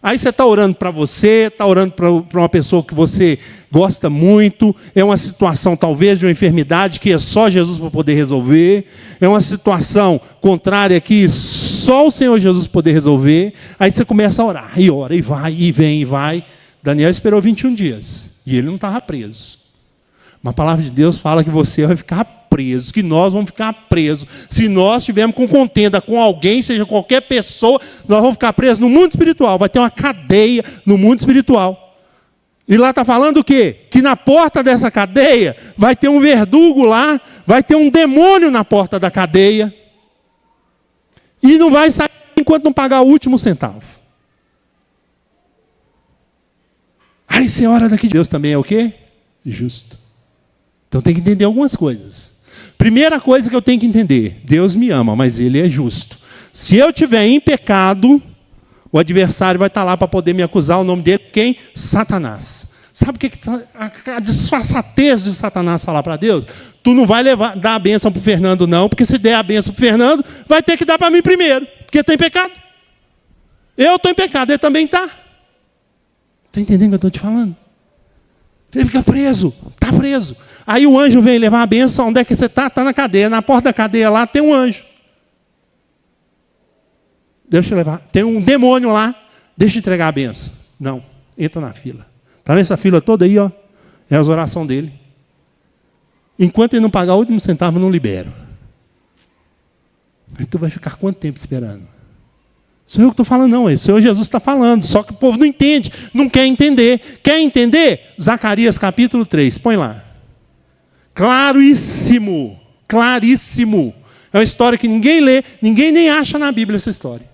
Aí você está orando para você, está orando para uma pessoa que você gosta muito, é uma situação talvez de uma enfermidade que é só Jesus para poder resolver, é uma situação contrária que só o Senhor Jesus poder resolver. Aí você começa a orar, e ora, e vai, e vem, e vai. Daniel esperou 21 dias, e ele não estava preso. Mas a palavra de Deus fala que você vai ficar preso, que nós vamos ficar presos. Se nós estivermos com contenda com alguém, seja qualquer pessoa, nós vamos ficar presos no mundo espiritual. Vai ter uma cadeia no mundo espiritual. E lá está falando o quê? Que na porta dessa cadeia vai ter um verdugo lá, vai ter um demônio na porta da cadeia. E não vai sair enquanto não pagar o último centavo. Aí você ora daqui. Deus também é o quê? Justo. Então tem que entender algumas coisas. Primeira coisa que eu tenho que entender: Deus me ama, mas Ele é justo. Se eu estiver em pecado, o adversário vai estar lá para poder me acusar. O nome dele, quem? Satanás. Sabe o que a disfarçatez de Satanás falar para Deus? Tu não vai dar a bênção para o Fernando, não, porque se der a bênção para o Fernando, vai ter que dar para mim primeiro, porque está em pecado. Eu estou em pecado, ele também está. Está entendendo o que eu estou te falando? Ele fica preso, está preso. Aí o anjo vem levar a bênção. Onde é que você está? Está na cadeia. Na porta da cadeia lá tem um anjo. Deixa eu levar. Tem um demônio lá. Deixa eu entregar a bênção. Não, entra na fila. Está nessa fila toda aí, ó. É as orações dele. Enquanto ele não pagar o último centavo, eu não libero. Aí tu vai ficar quanto tempo esperando? Sou eu que estou falando, não. O Senhor Jesus está falando. Só que o povo não entende. Não quer entender. Quer entender? Zacarias capítulo 3. Põe lá. Claríssimo. Claríssimo. É uma história que ninguém lê, ninguém nem acha na Bíblia essa história.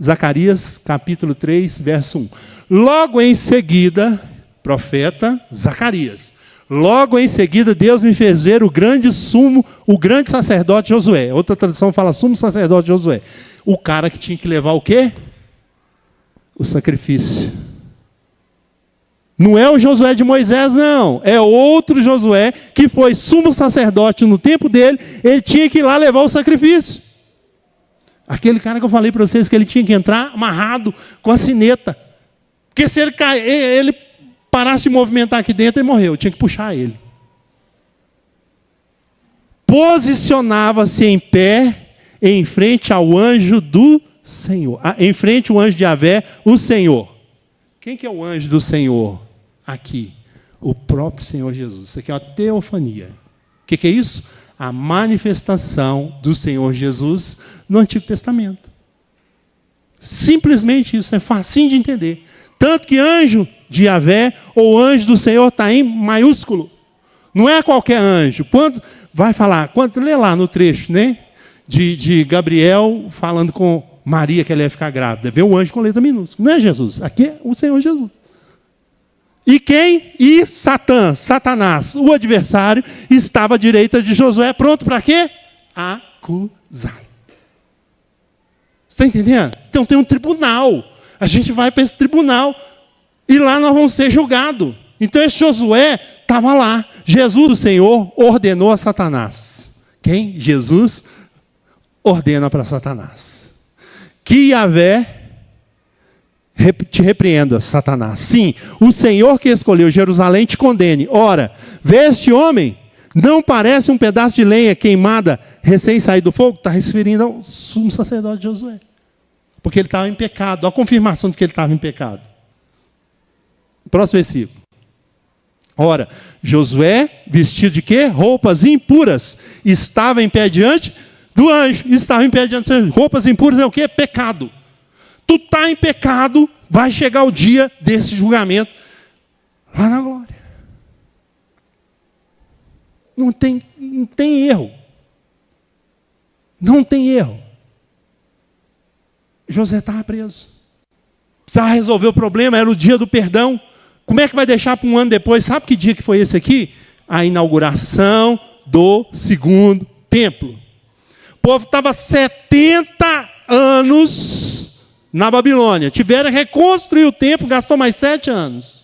Zacarias, capítulo 3, verso 1. Logo em seguida, profeta Zacarias. Logo em seguida, Deus me fez ver o grande sacerdote Josué. Outra tradução fala sumo sacerdote Josué. O cara que tinha que levar o quê? O sacrifício. Não é o Josué de Moisés, não. É outro Josué que foi sumo sacerdote no tempo dele. Ele tinha que ir lá levar o sacrifício. Aquele cara que eu falei para vocês que ele tinha que entrar amarrado com a sineta. Porque se ele parasse de movimentar aqui dentro, ele morreu. Eu tinha que puxar ele. Posicionava-se em pé em frente ao anjo do Senhor. Em frente ao anjo de Yahvé, o Senhor. Quem que é o anjo do Senhor? Aqui. O próprio Senhor Jesus. Isso aqui é uma teofania. O que é isso? A manifestação do Senhor Jesus no Antigo Testamento. Simplesmente isso. É facinho de entender. Tanto que anjo de Yahvé ou anjo do Senhor está em maiúsculo. Não é qualquer anjo. Quando vai falar, quando lê lá no trecho, né? De Gabriel falando com Maria que ela ia ficar grávida. Vê um anjo com letra minúscula. Não é Jesus. Aqui é o Senhor Jesus. E quem? E Satanás, o adversário, estava à direita de Josué, pronto para quê? Acusar. Você está entendendo? Então tem um tribunal. A gente vai para esse tribunal e lá nós vamos ser julgados. Então esse Josué estava lá. Jesus, o Senhor, ordenou a Satanás. Quem? Jesus ordena para Satanás. Que Yahvé te repreenda, Satanás. Sim, o Senhor que escolheu Jerusalém te condene. Ora, vê este homem? Não parece um pedaço de lenha queimada, recém-saído do fogo? Está referindo ao sumo sacerdote Josué. Porque ele estava em pecado. A confirmação de que ele estava em pecado. Próximo versículo. Ora, Josué, vestido de quê? Roupas impuras. Estava em pé diante do anjo. Estava em pé diante do anjo. Roupas impuras é o quê? Pecado. Tu está em pecado, vai chegar o dia desse julgamento lá na glória. Não tem erro. Não tem erro. José estava preso. Precisava resolver o problema, era o dia do perdão. Como é que vai deixar para um ano depois? Sabe que dia que foi esse aqui? A inauguração do segundo templo. O povo estava 70 anos na Babilônia. Tiveram que reconstruir o templo, gastou mais 7 anos.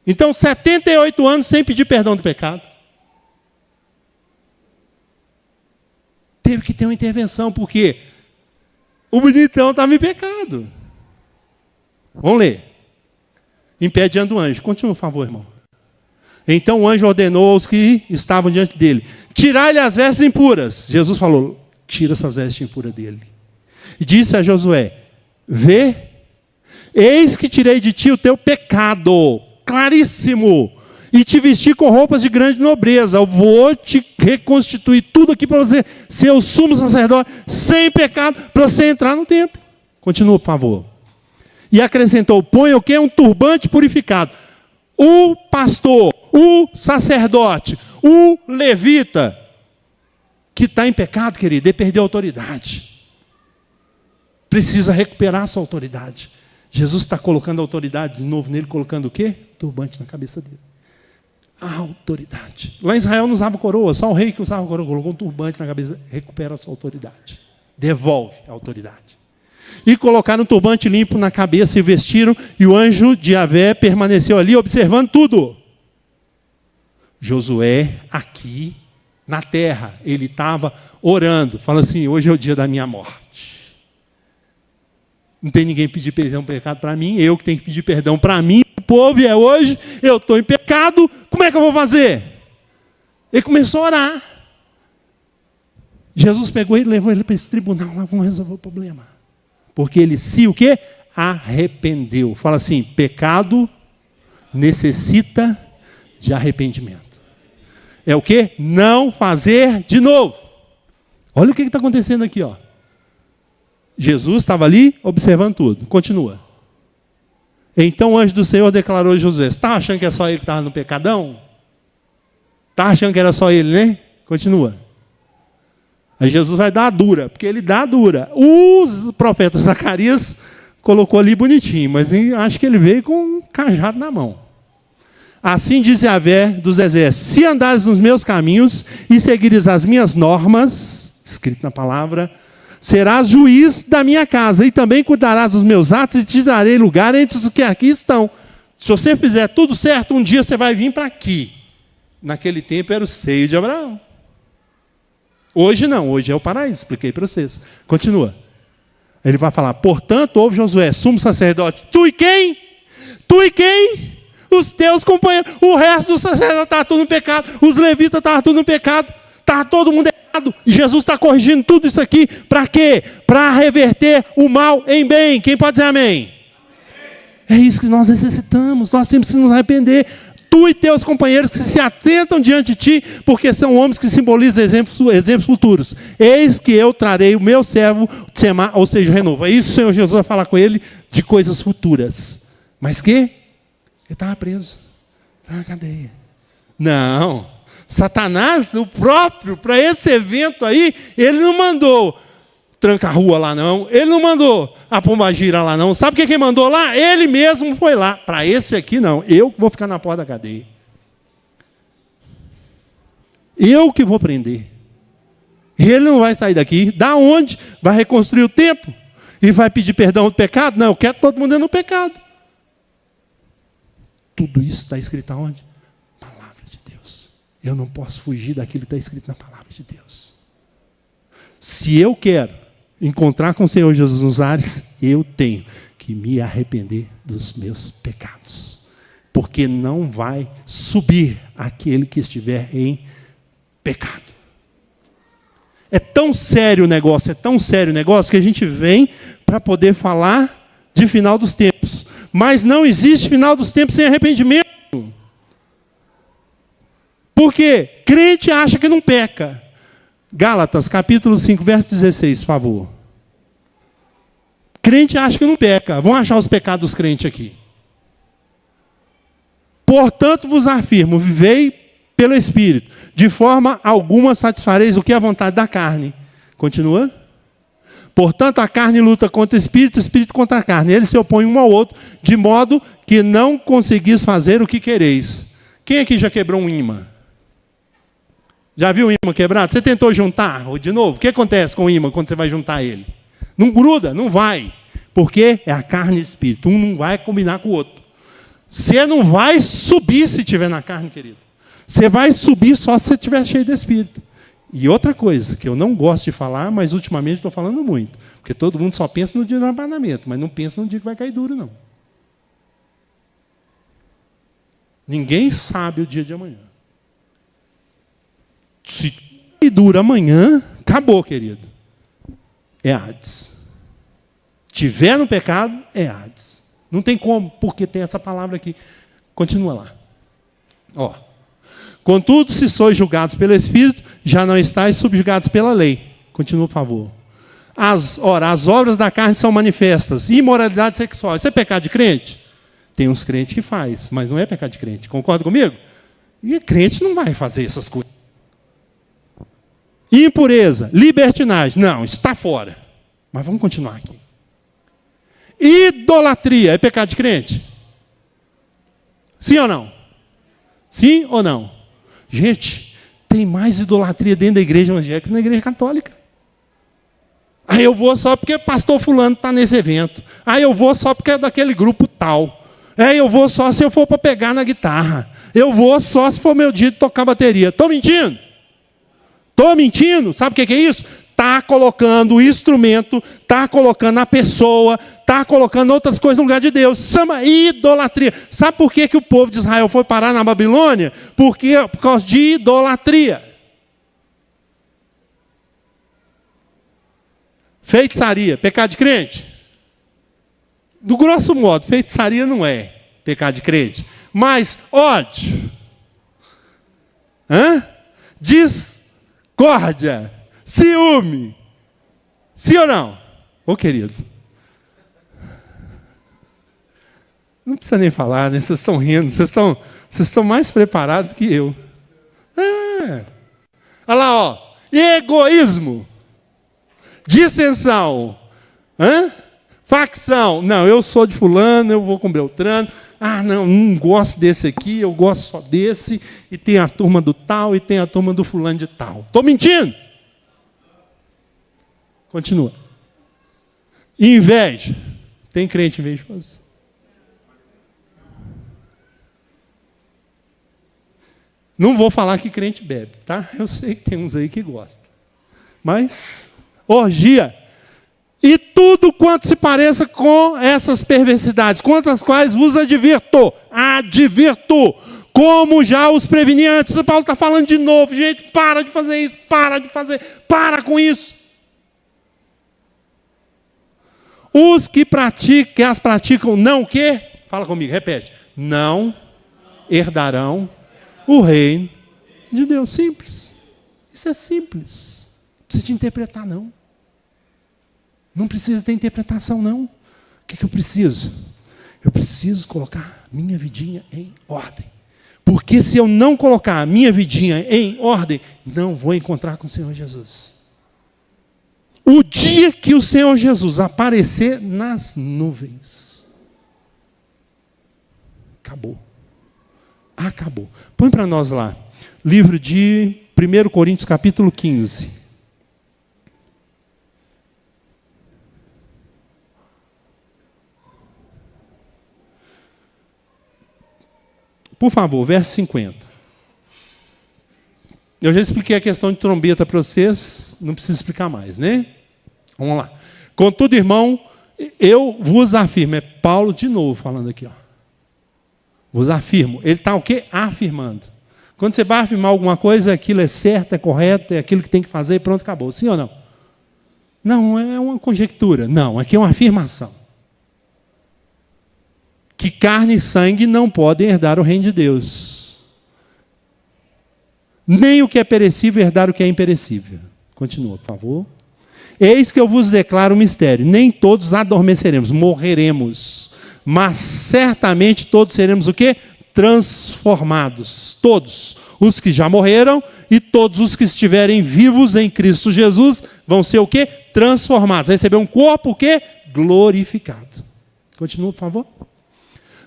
Então, 78 anos sem pedir perdão do pecado. Teve que ter uma intervenção, porque o bonitão estava em pecado. Vamos ler. Em pé diante do anjo. Continua, por favor, irmão. Então o anjo ordenou aos que estavam diante dele: tirai-lhe as vestes impuras. Jesus falou: tira essas vestes impuras dele. E disse a Josué: vê, eis que tirei de ti o teu pecado, claríssimo, e te vesti com roupas de grande nobreza. Eu vou te reconstituir tudo aqui para você ser o sumo sacerdote, sem pecado, para você entrar no templo. Continua, por favor. E acrescentou: põe o quê? Um turbante purificado. O pastor, o sacerdote, o levita, que está em pecado, querido, ele perdeu a autoridade. Precisa recuperar a sua autoridade. Jesus está colocando a autoridade de novo nele, colocando o quê? Turbante na cabeça dele. A autoridade. Lá em Israel não usava coroa, só o rei que usava coroa, colocou um turbante na cabeça, recupera a sua autoridade. Devolve a autoridade. E colocaram um turbante limpo na cabeça e vestiram, e o anjo de Yahvé permaneceu ali observando tudo. Josué, aqui na terra, ele estava orando, fala assim: hoje é o dia da minha morte. Não tem ninguém pedir perdão por pecado para mim, eu que tenho que pedir perdão para mim, o povo, e é hoje, eu estou em pecado, como é que eu vou fazer? Ele começou a orar. Jesus pegou ele e levou ele para esse tribunal, lá vamos resolver o problema. Porque ele se o quê? Arrependeu. Fala assim: pecado necessita de arrependimento. É o quê? Não fazer de novo. Olha o que está acontecendo aqui, ó. Jesus estava ali observando tudo. Continua. Então o anjo do Senhor declarou a Josué: você estava achando que é só ele que estava no pecadão? Tá achando que era só ele, né? Continua. Aí Jesus vai dar a dura, porque ele dá a dura. O profeta Zacarias colocou ali bonitinho, mas acho que ele veio com um cajado na mão. Assim diz Yahvé dos exércitos: se andares nos meus caminhos e seguires as minhas normas, escrito na palavra, serás juiz da minha casa e também cuidarás dos meus atos e te darei lugar entre os que aqui estão. Se você fizer tudo certo, um dia você vai vir para aqui. Naquele tempo era o seio de Abraão. Hoje não, hoje é o paraíso, expliquei para vocês. Continua. Ele vai falar: portanto, ouve Josué, sumo sacerdote, tu e quem? Tu e quem? Os teus companheiros. O resto dos sacerdotes estava tudo no pecado. Os levitas estavam tudo no pecado. Estava todo mundo errado. E Jesus está corrigindo tudo isso aqui. Para quê? Para reverter o mal em bem. Quem pode dizer amém? É isso que nós necessitamos. Nós temos que nos arrepender. Tu e teus companheiros que se atentam diante de ti, porque são homens que simbolizam exemplos futuros. Eis que eu trarei o meu servo, Tsema, ou seja, o renovo. É isso que o Senhor Jesus vai falar com ele de coisas futuras. Mas que? Ele estava preso. Estava na cadeia. Não. Satanás, o próprio, para esse evento aí, ele não mandou tranca-rua lá não. Ele não mandou a pombagira lá não. Sabe quem mandou lá? Ele mesmo foi lá. Para esse aqui não. Eu que vou ficar na porta da cadeia. Eu que vou prender. Ele não vai sair daqui. Da onde? Vai reconstruir o templo? E vai pedir perdão do pecado? Não, eu quero todo mundo no pecado. Tudo isso está escrito aonde? Palavra de Deus. Eu não posso fugir daquilo que está escrito na palavra de Deus. Se eu quero encontrar com o Senhor Jesus nos ares, eu tenho que me arrepender dos meus pecados. Porque não vai subir aquele que estiver em pecado. É tão sério o negócio, que a gente vem para poder falar de final dos tempos. Mas não existe final dos tempos sem arrependimento. Por quê? Crente acha que não peca. Gálatas, capítulo 5, verso 16, por favor. Crente acha que não peca. Vão achar os pecados dos crentes aqui. Portanto vos afirmo, vivei pelo Espírito. De forma alguma satisfareis o que é a vontade da carne. Continua. Portanto, a carne luta contra o Espírito contra a carne. Eles se opõem um ao outro, de modo que não conseguis fazer o que quereis. Quem aqui já quebrou um ímã? Já viu um ímã quebrado? Você tentou juntar de novo? O que acontece com o ímã quando você vai juntar ele? Não gruda, não vai. Porque é a carne e o Espírito. Um não vai combinar com o outro. Você não vai subir se estiver na carne, querido. Você vai subir só se você estiver cheio de Espírito. E outra coisa, que eu não gosto de falar, mas ultimamente estou falando muito. Porque todo mundo só pensa no dia do arrebatamento, mas não pensa no dia que vai cair duro, não. Ninguém sabe o dia de amanhã. Se cair duro amanhã, acabou, querido. É Hades. Tiver no pecado, é Hades. Não tem como, porque tem essa palavra aqui. Continua lá. Ó. Contudo, se sois julgados pelo Espírito, já não estáis subjugados pela lei. Continua, por favor. As obras da carne são manifestas. Imoralidade sexual. Isso é pecado de crente? Tem uns crentes que faz, mas não é pecado de crente. Concorda comigo? E crente não vai fazer essas coisas. Impureza, libertinagem. Não, está fora. Mas vamos continuar aqui. Idolatria. É pecado de crente? Sim ou não? Sim ou não? Gente, tem mais idolatria dentro da igreja evangélica que na igreja católica. Aí eu vou só porque pastor fulano está nesse evento. Aí eu vou só porque é daquele grupo tal. Aí eu vou só se eu for para pegar na guitarra. Eu vou só se for meu dia de tocar bateria. Estou mentindo? Estou mentindo? Sabe o que é isso? Está colocando o instrumento, está colocando a pessoa, está colocando outras coisas no lugar de Deus. Chama idolatria. Sabe por que o povo de Israel foi parar na Babilônia? Por causa de idolatria. Feitiçaria, pecado de crente? Do grosso modo, feitiçaria não é pecado de crente. Mas ódio, discórdia, ciúme. Sim ou não? Ô querido. Não precisa nem falar, né? Vocês estão rindo, vocês estão mais preparados que eu. Olha lá, ó. Egoísmo. Dissensão. Facção. Não, eu sou de fulano, eu vou com Beltrano. Ah, não gosto desse aqui, eu gosto só desse. E tem a turma do tal e tem a turma do fulano de tal. Estou mentindo? Continua. Inveja. Tem crente invejoso? Não vou falar que crente bebe, tá? Eu sei que tem uns aí que gostam. Mas, orgia. E tudo quanto se pareça com essas perversidades, contra as quais vos advirto, como já os preveni antes. O Paulo está falando de novo, gente, para de fazer isso, para com isso. Os que as praticam, não o quê? Fala comigo, repete. Não herdarão o reino de Deus. Simples. Isso é simples. Não precisa de interpretar, não. Não precisa ter interpretação, não. O que eu preciso? Eu preciso colocar minha vidinha em ordem. Porque se eu não colocar a minha vidinha em ordem, não vou encontrar com o Senhor Jesus. O dia que o Senhor Jesus aparecer nas nuvens, acabou. Acabou. Põe para nós lá. Livro de 1 Coríntios, capítulo 15. Por favor, verso 50. Eu já expliquei a questão de trombeta para vocês, não preciso explicar mais, né? Vamos lá. Contudo, irmão, eu vos afirmo, é Paulo de novo falando aqui, ó. Vos afirmo. Ele está o quê? Afirmando. Quando você vai afirmar alguma coisa, aquilo é certo, é correto, é aquilo que tem que fazer e pronto, acabou. Sim ou não? Não é uma conjectura. Não, aqui é uma afirmação. Que carne e sangue não podem herdar o reino de Deus. Nem o que é perecível herdar o que é imperecível. Continua, por favor. Eis que eu vos declaro um mistério. Nem todos adormeceremos, morreremos. Mas certamente todos seremos o quê? Transformados. Todos. Os que já morreram e todos os que estiverem vivos em Cristo Jesus vão ser o quê? Transformados. Receber um corpo o quê? Glorificado. Continua, por favor.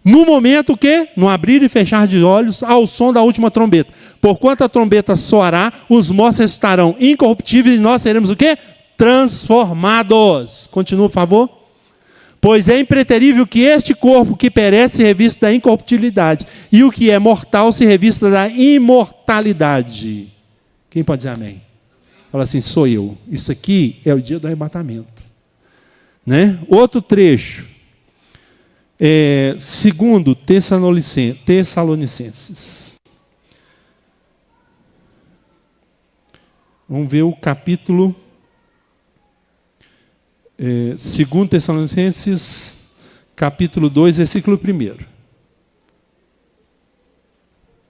No momento que, no abrir e fechar de olhos, ao som da última trombeta. Porquanto a trombeta soará, os mortos ressuscitarão incorruptíveis e nós seremos o quê? Transformados. Continua, por favor. Pois é impreterível que este corpo que perece se revista da incorruptibilidade e o que é mortal se revista da imortalidade. Quem pode dizer amém? Fala assim, sou eu. Isso aqui é o dia do arrebatamento. Né? Outro trecho. Segundo Tessalonicenses. Vamos ver o capítulo. Segundo Tessalonicenses, capítulo 2, versículo 1.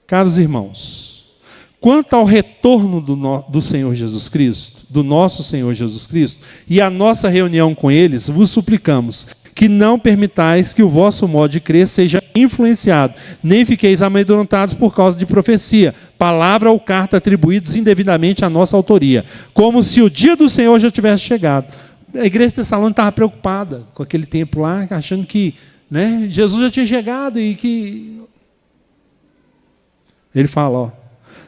Caros irmãos, quanto ao retorno do Senhor Jesus Cristo, do nosso Senhor Jesus Cristo, e a nossa reunião com eles, vos suplicamos que não permitais que o vosso modo de crer seja influenciado, nem fiqueis amedrontados por causa de profecia, palavra ou carta atribuídos indevidamente à nossa autoria, como se o dia do Senhor já tivesse chegado. A igreja de Tessalônica estava preocupada com aquele tempo lá, achando que, né, Jesus já tinha chegado e que... Ele fala, ó,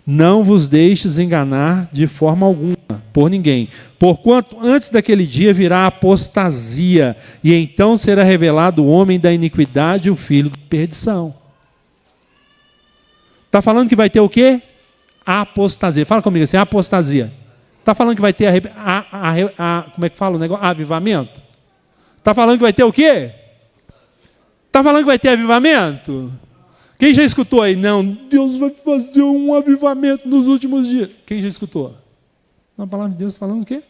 não vos deixes enganar de forma alguma, por ninguém. Porquanto antes daquele dia virá a apostasia, e então será revelado o homem da iniquidade, o filho da perdição. Está falando que vai ter o quê? Apostasia. Fala comigo assim, apostasia. Está falando que vai ter como é que fala o negócio? Avivamento? Está falando que vai ter o quê? Está falando que vai ter avivamento? Quem já escutou aí? Não, Deus vai fazer um avivamento nos últimos dias. Quem já escutou? Na palavra de Deus está falando o quê?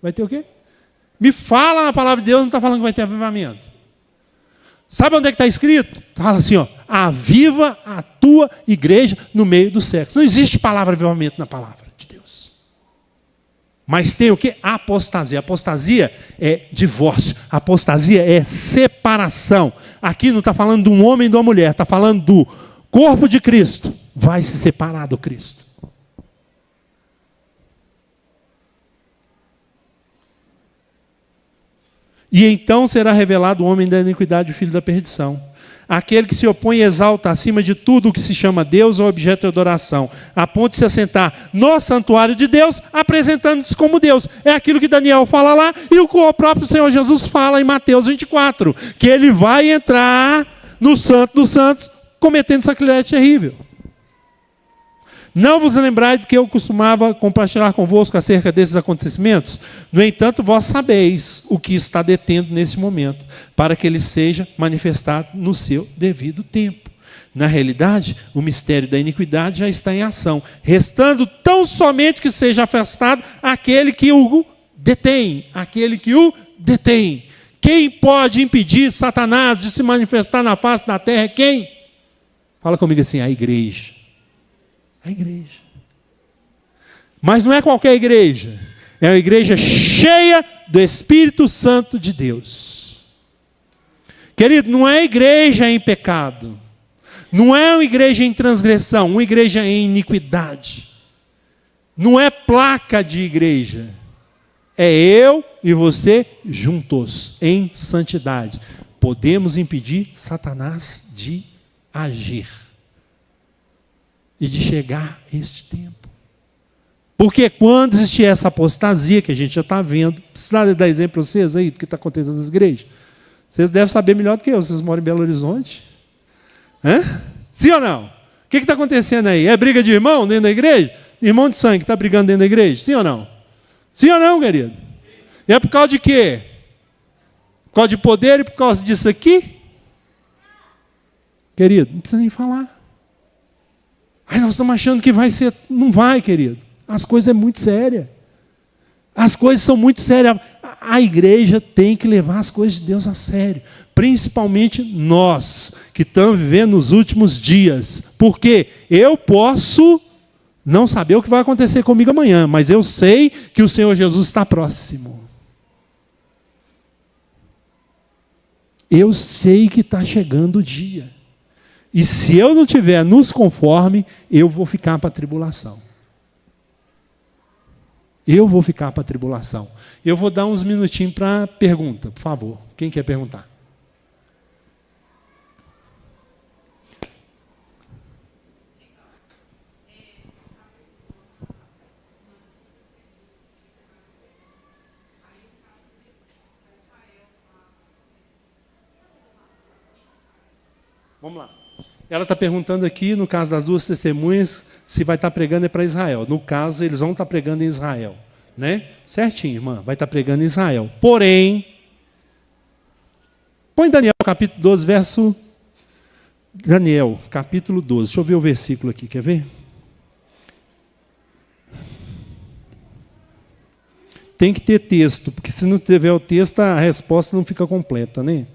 Vai ter o quê? Me fala na palavra de Deus, não está falando que vai ter avivamento. Sabe onde é que está escrito? Fala assim, ó, aviva a tua igreja no meio do século. Não existe palavra avivamento na palavra de Deus. Mas tem o quê? Apostasia. Apostasia é divórcio. Apostasia é separação. Aqui não está falando de um homem e de uma mulher, está falando do corpo de Cristo. Vai se separar do Cristo. E então será revelado o homem da iniquidade, o filho da perdição. Aquele que se opõe e exalta acima de tudo o que se chama Deus ou objeto de adoração, a ponto de se assentar no santuário de Deus, apresentando-se como Deus. É aquilo que Daniel fala lá e o próprio Senhor Jesus fala em Mateus 24, que ele vai entrar no Santo dos Santos cometendo sacrilégio terrível. Não vos lembrai do que eu costumava compartilhar convosco acerca desses acontecimentos? No entanto, vós sabeis o que está detendo nesse momento, para que ele seja manifestado no seu devido tempo. Na realidade, o mistério da iniquidade já está em ação, restando tão somente que seja afastado aquele que o detém, aquele que o detém. Quem pode impedir Satanás de se manifestar na face da terra? Quem? Fala comigo assim, a igreja. A igreja. Mas não é qualquer igreja. É uma igreja cheia do Espírito Santo de Deus. Querido, não é igreja em pecado. Não é uma igreja em transgressão, uma igreja em iniquidade. Não é placa de igreja. É eu e você juntos, em santidade. Podemos impedir Satanás de agir. E de chegar este tempo. Porque quando existir essa apostasia, que a gente já está vendo, precisa dar exemplo para vocês aí do que está acontecendo nas igrejas? Vocês devem saber melhor do que eu, vocês moram em Belo Horizonte. Sim ou não? O que está acontecendo aí? É briga de irmão dentro da igreja? Irmão de sangue está brigando dentro da igreja? Sim ou não? Sim ou não, querido? E é por causa de quê? Por causa de poder e por causa disso aqui? Querido, não precisa nem falar. Ai, nós estamos achando que vai ser. Não vai, querido. As coisas são muito sérias. As coisas são muito sérias. A igreja tem que levar as coisas de Deus a sério. Principalmente nós, que estamos vivendo nos últimos dias. Porque eu posso não saber o que vai acontecer comigo amanhã, mas eu sei que o Senhor Jesus está próximo. Eu sei que está chegando o dia. E se eu não tiver nos conforme, eu vou ficar para a tribulação. Eu vou ficar para a tribulação. Eu vou dar uns minutinhos para pergunta, por favor. Quem quer perguntar? Vamos lá. Ela está perguntando aqui, no caso das duas testemunhas, se vai estar pregando para Israel. No caso, eles vão estar pregando em Israel. Né? Certinho, irmã, vai estar pregando em Israel. Porém, põe Daniel capítulo 12, verso... Daniel, capítulo 12. Deixa eu ver o versículo aqui, quer ver? Tem que ter texto, porque se não tiver o texto, a resposta não fica completa, né?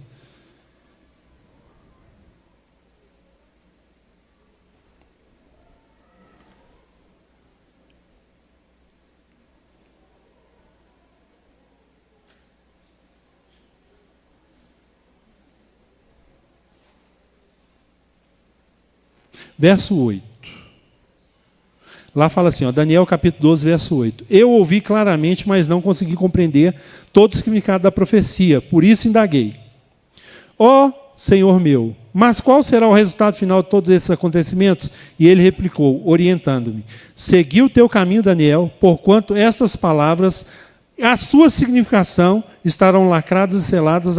Verso 8. Lá fala assim, ó, Daniel capítulo 12, verso 8. Eu ouvi claramente, mas não consegui compreender todo o significado da profecia, por isso indaguei. Ó Senhor meu, mas qual será o resultado final de todos esses acontecimentos? E ele replicou, orientando-me. Segui o teu caminho, Daniel, porquanto estas palavras, a sua significação, estarão lacradas e seladas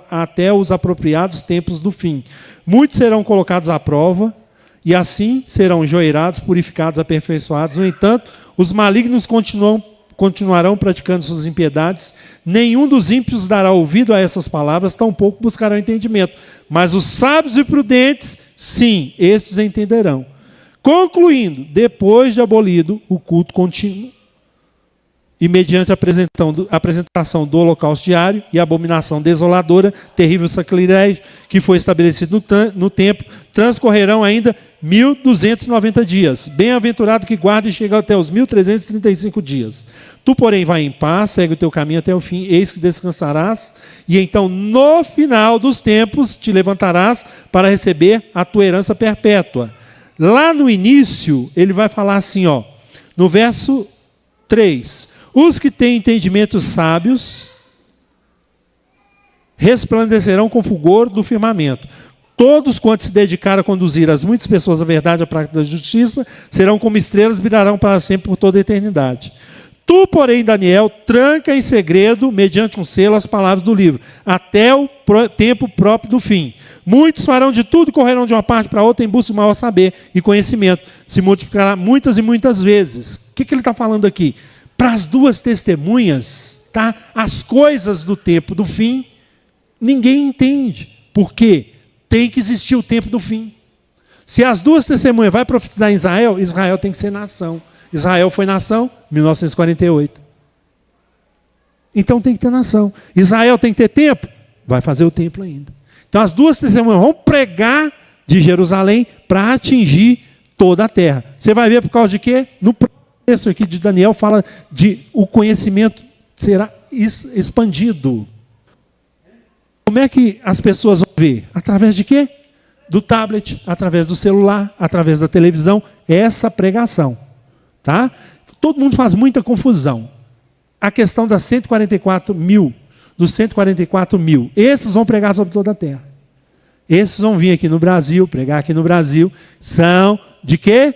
até os apropriados tempos do fim. Muitos serão colocados à prova, e assim serão enjoeirados, purificados, aperfeiçoados. No entanto, os malignos continuarão praticando suas impiedades. Nenhum dos ímpios dará ouvido a essas palavras, tampouco buscarão entendimento. Mas os sábios e prudentes, sim, estes entenderão. Concluindo, depois de abolido o culto contínuo, e mediante a apresentação do holocausto diário e a abominação desoladora, terrível sacrilégio, que foi estabelecido no templo, transcorrerão ainda 1.290 dias. Bem-aventurado que guarda e chega até os 1.335 dias. Tu, porém, vai em paz, segue o teu caminho até o fim, eis que descansarás, e então, no final dos tempos, te levantarás para receber a tua herança perpétua. Lá no início, ele vai falar assim, ó, no verso 3... Os que têm entendimentos sábios, resplandecerão com fulgor do firmamento. Todos quantos se dedicaram a conduzir as muitas pessoas à verdade, à prática da justiça, serão como estrelas, brilharão para sempre por toda a eternidade. Tu, porém, Daniel, tranca em segredo, mediante um selo, as palavras do livro, até o tempo próprio do fim. Muitos farão de tudo e correrão de uma parte para outra em busca de maior saber e conhecimento. Se multiplicará muitas e muitas vezes. O que ele está falando aqui? Para as duas testemunhas, tá? As coisas do tempo do fim, ninguém entende. Por quê? Tem que existir o tempo do fim. Se as duas testemunhas vão profetizar em Israel, Israel tem que ser nação. Israel foi nação em 1948. Então tem que ter nação. Israel tem que ter templo? Vai fazer o templo ainda. Então as duas testemunhas vão pregar de Jerusalém para atingir toda a terra. Você vai ver por causa de quê? No texto aqui de Daniel fala de o conhecimento será expandido. Como é que as pessoas vão ver? Através de quê? Do tablet, através do celular, através da televisão. Essa pregação. Tá? Todo mundo faz muita confusão. A questão das 144 mil, dos 144 mil. Esses vão pregar sobre toda a terra. Esses vão vir aqui no Brasil, pregar aqui no Brasil. São de quê?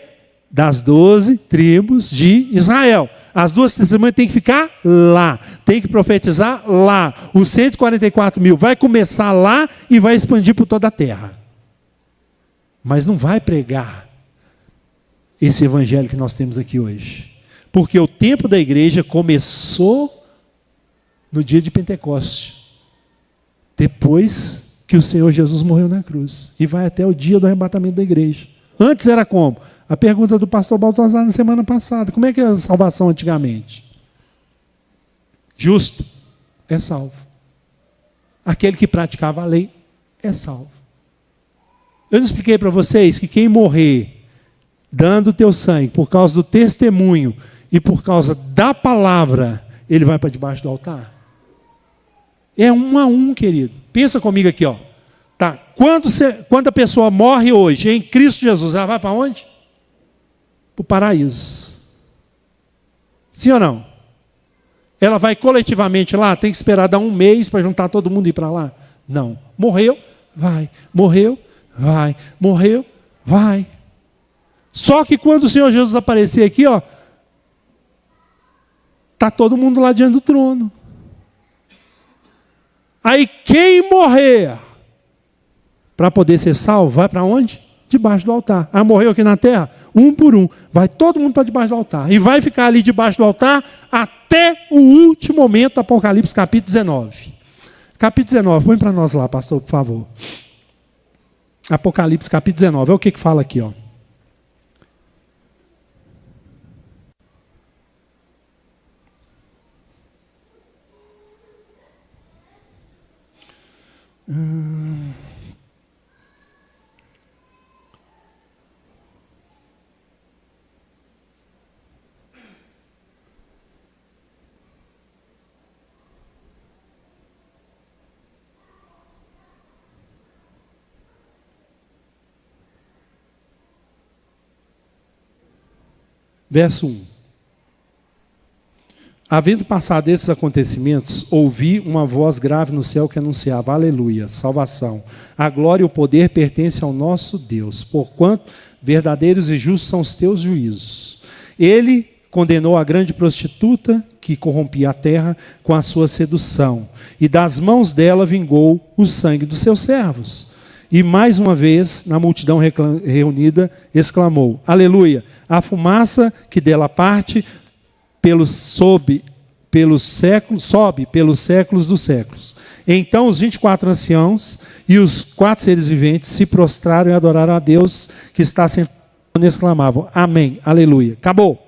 Das 12 tribos de Israel. As duas testemunhas têm que ficar lá. Tem que profetizar lá. Os 144 mil vai começar lá e vai expandir por toda a terra. Mas não vai pregar esse evangelho que nós temos aqui hoje. Porque o tempo da igreja começou no dia de Pentecostes. Depois que o Senhor Jesus morreu na cruz. E vai até o dia do arrebatamento da igreja. Antes era como? A pergunta do pastor Baltazar na semana passada. Como é que era a salvação antigamente? Justo é salvo. Aquele que praticava a lei é salvo. Eu não expliquei para vocês que quem morrer dando o teu sangue por causa do testemunho e por causa da palavra, ele vai para debaixo do altar? É 1 a 1, querido. Pensa comigo aqui, ó. Tá. Quando a pessoa morre hoje em Cristo Jesus, ela vai para onde? Para o paraíso. Sim ou não? Ela vai coletivamente lá, tem que esperar dar 1 mês para juntar todo mundo e ir para lá? Não. Morreu, vai. Morreu, vai. Morreu, vai. Só que quando o Senhor Jesus aparecer aqui, ó, tá todo mundo lá diante do trono. Aí quem morrer para poder ser salvo, vai para onde? Debaixo do altar. Ah, morreu aqui na terra? 1 por 1. Vai todo mundo para debaixo do altar. E vai ficar ali debaixo do altar até o último momento do Apocalipse, capítulo 19. Capítulo 19, põe para nós lá, pastor, por favor. Apocalipse, capítulo 19. Olha o que fala aqui, ó. Verso 1. Havendo passado esses acontecimentos, ouvi uma voz grave no céu que anunciava: aleluia, salvação, a glória e o poder pertencem ao nosso Deus, porquanto verdadeiros e justos são os teus juízos. Ele condenou a grande prostituta que corrompia a terra com a sua sedução, e das mãos dela vingou o sangue dos seus servos. E mais uma vez, na multidão reunida, exclamou: aleluia, a fumaça que dela parte sobe pelos séculos dos séculos. Então os 24 anciãos e os 4 seres viventes se prostraram e adoraram a Deus que está sentado e exclamavam: amém, aleluia. Acabou.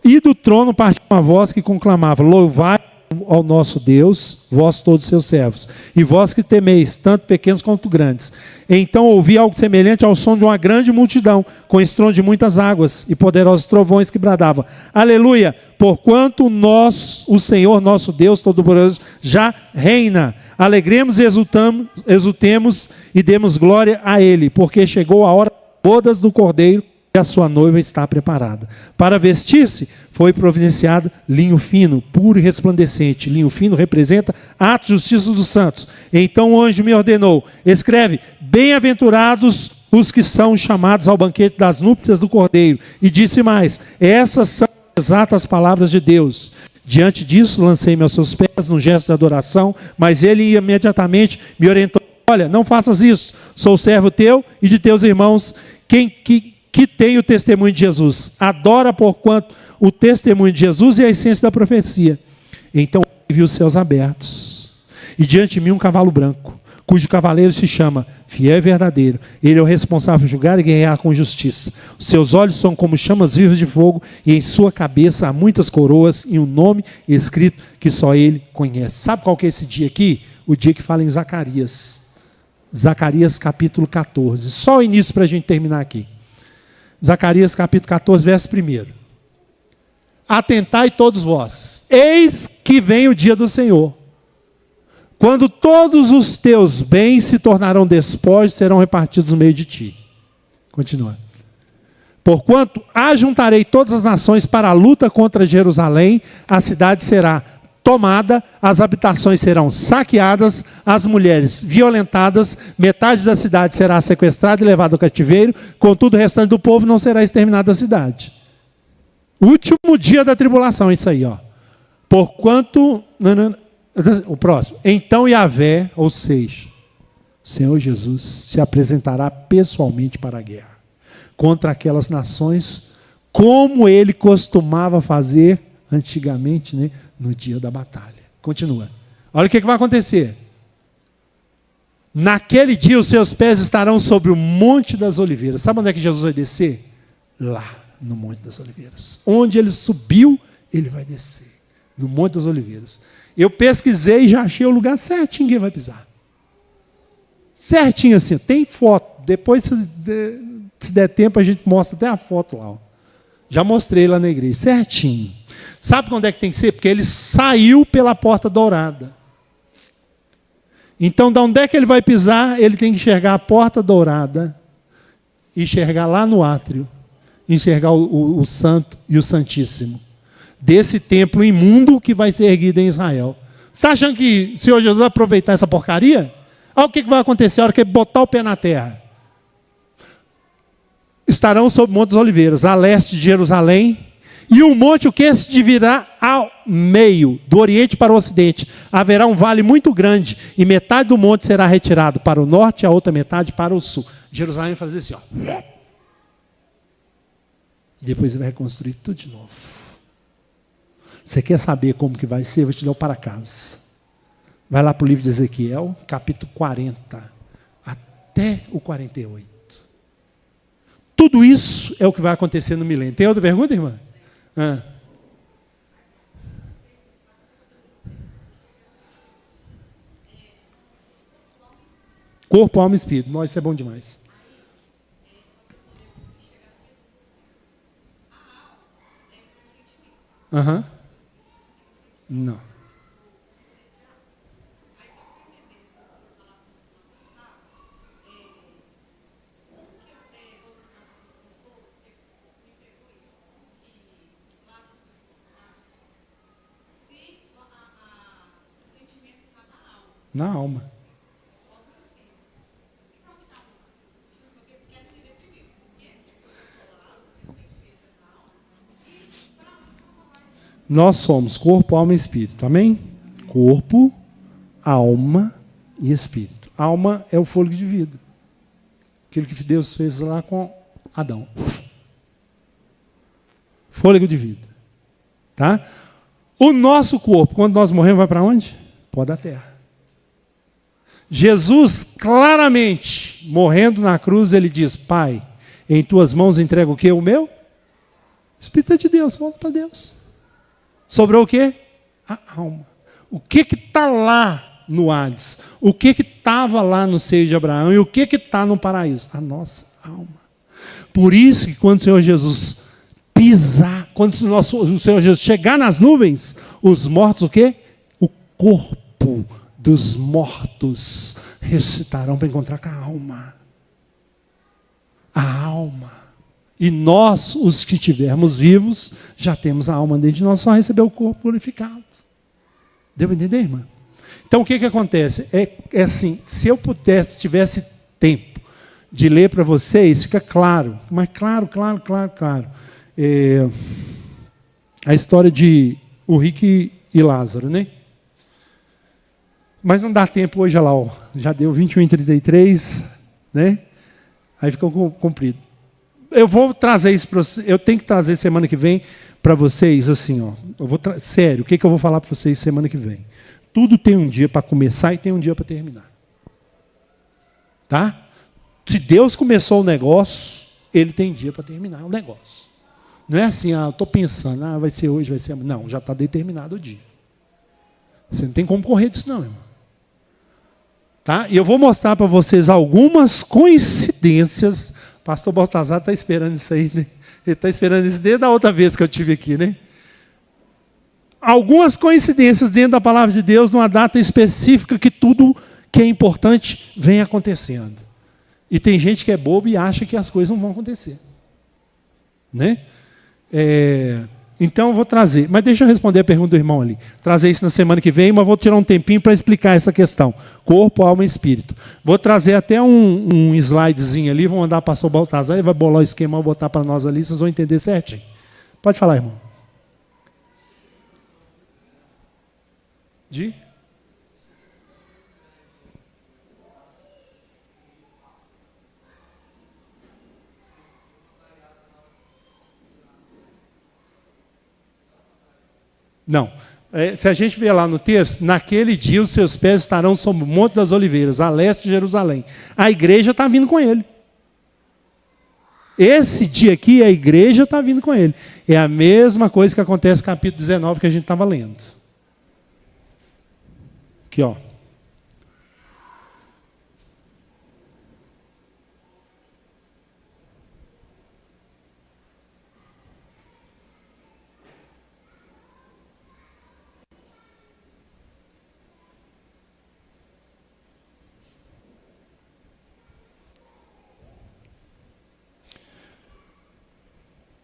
E do trono partiu uma voz que conclamava: louvai ao nosso Deus, vós todos seus servos, e vós que temeis, tanto pequenos quanto grandes. Então ouvi algo semelhante ao som de uma grande multidão, com estrondo de muitas águas, e poderosos trovões que bradavam: aleluia, porquanto o Senhor nosso Deus Todo-Poderoso já reina. Alegremos e exultemos e demos glória a Ele, porque chegou a hora das bodas do Cordeiro, a sua noiva está preparada. Para vestir-se, foi providenciado linho fino, puro e resplandecente. Linho fino representa a ata de justiça dos santos. Então o anjo me ordenou: escreve, bem-aventurados os que são chamados ao banquete das núpcias do Cordeiro. E disse mais: essas são as exatas palavras de Deus. Diante disso, lancei-me aos seus pés num gesto de adoração, mas ele imediatamente me orientou: olha, não faças isso, sou servo teu e de teus irmãos, que tem o testemunho de Jesus. Adora porquanto o testemunho de Jesus é a essência da profecia. Então vi os céus abertos, e diante de mim um cavalo branco, cujo cavaleiro se chama Fiel e Verdadeiro. Ele é o responsável por julgar e guerrear com justiça. Os seus olhos são como chamas vivas de fogo, e em sua cabeça há muitas coroas e um nome escrito que só ele conhece. Sabe qual que é esse dia aqui? O dia que fala em Zacarias. Zacarias capítulo 14. Só o início para a gente terminar aqui. Zacarias capítulo 14, verso 1. Atentai todos vós, eis que vem o dia do Senhor, quando todos os teus bens se tornarão despojos, serão repartidos no meio de ti. Continua. Porquanto ajuntarei todas as nações para a luta contra Jerusalém, a cidade será tomada, as habitações serão saqueadas, as mulheres violentadas, metade da cidade será sequestrada e levada ao cativeiro, contudo o restante do povo não será exterminado da cidade. Último dia da tribulação, isso aí, ó. Porquanto, o próximo, então Yahvé, ou seja, o Senhor Jesus se apresentará pessoalmente para a guerra, contra aquelas nações, como ele costumava fazer antigamente, né? No dia da batalha. Continua. Olha o que vai acontecer. Naquele dia os seus pés estarão sobre o Monte das Oliveiras. Sabe onde é que Jesus vai descer? Lá, no Monte das Oliveiras. Onde ele subiu, ele vai descer. No Monte das Oliveiras. Eu pesquisei e já achei o lugar certinho que ele vai pisar. Certinho assim. Tem foto. Depois, se der tempo, a gente mostra até a foto lá. Ó. Já mostrei lá na igreja. Certinho. Sabe quando é que tem que ser? Porque ele saiu pela porta dourada. Então, de onde é que ele vai pisar? Ele tem que enxergar a porta dourada, enxergar lá no átrio, enxergar o santo e o santíssimo, desse templo imundo que vai ser erguido em Israel. Você está achando que o Senhor Jesus vai aproveitar essa porcaria? Olha o que vai acontecer a hora que ele botar o pé na terra. Estarão sob o Monte das Oliveiras, a leste de Jerusalém. E o monte, o que se dividirá ao meio, do oriente para o ocidente. Haverá um vale muito grande, e metade do monte será retirado para o norte, e a outra metade para o sul. Jerusalém vai fazer assim, ó. E depois ele vai reconstruir tudo de novo. Você quer saber como que vai ser? Eu vou te dar o para casa. Vai lá para o livro de Ezequiel, capítulo 40, até o 48. Tudo isso é o que vai acontecer no milênio. Tem outra pergunta, irmã? Corpo, alma e espírito. Nossa, isso é bom demais. Não. Na alma. Nós somos corpo, alma e espírito. Amém? Corpo, alma e espírito. Alma é o fôlego de vida. Aquilo que Deus fez lá com Adão. Fôlego de vida. Tá? O nosso corpo, quando nós morremos, vai para onde? Pó da terra. Jesus, claramente, morrendo na cruz, ele diz: Pai, em tuas mãos entrego o quê? O meu? Espírito é de Deus, volta para Deus. Sobrou o quê? A alma. O que está lá no Hades? O que estava lá no seio de Abraão? E o que está no paraíso? A nossa alma. Por isso que quando o Senhor Jesus pisar, quando o Senhor Jesus chegar nas nuvens, os mortos, o quê? O corpo dos mortos ressuscitarão para encontrar com a alma. A alma. E nós, os que estivermos vivos, já temos a alma dentro de nós, só receber o corpo glorificado. Deu para entender, irmã? Então, o que acontece? É assim, se eu pudesse, tivesse tempo de ler para vocês, fica claro, mas claro. A história de o rico e Lázaro, né? Mas não dá tempo hoje, olha lá, ó, já deu 21h33, né? Aí ficou comprido. Eu vou trazer isso para vocês, eu tenho que trazer semana que vem para vocês, assim, ó. Sério, o que eu vou falar para vocês semana que vem? Tudo tem um dia para começar e tem um dia para terminar. Tá? Se Deus começou o negócio, Ele tem dia para terminar o negócio. Não é assim, eu estou pensando, vai ser hoje, vai ser amanhã. Não, já está determinado o dia. Você não tem como correr disso não, irmão. Tá? E eu vou mostrar para vocês algumas coincidências. O pastor Baltazar está esperando isso aí, né? Ele está esperando isso desde a outra vez que eu estive aqui, né? Algumas coincidências dentro da palavra de Deus, numa data específica, que tudo que é importante vem acontecendo. E tem gente que é bobo e acha que as coisas não vão acontecer. Né? Então eu vou trazer, mas deixa eu responder a pergunta do irmão ali. Trazer isso na semana que vem, mas vou tirar um tempinho para explicar essa questão. Corpo, alma e espírito. Vou trazer até um slidezinho ali, vou mandar para o pastor Baltazar, ele vai bolar o esquema, vou botar para nós ali, vocês vão entender certinho. Pode falar, irmão. Não. Se a gente ver lá no texto, naquele dia os seus pés estarão sobre o Monte das Oliveiras, a leste de Jerusalém. A igreja está vindo com ele. Esse dia aqui, a igreja está vindo com ele. É a mesma coisa que acontece no capítulo 19 que a gente estava lendo. Aqui, ó.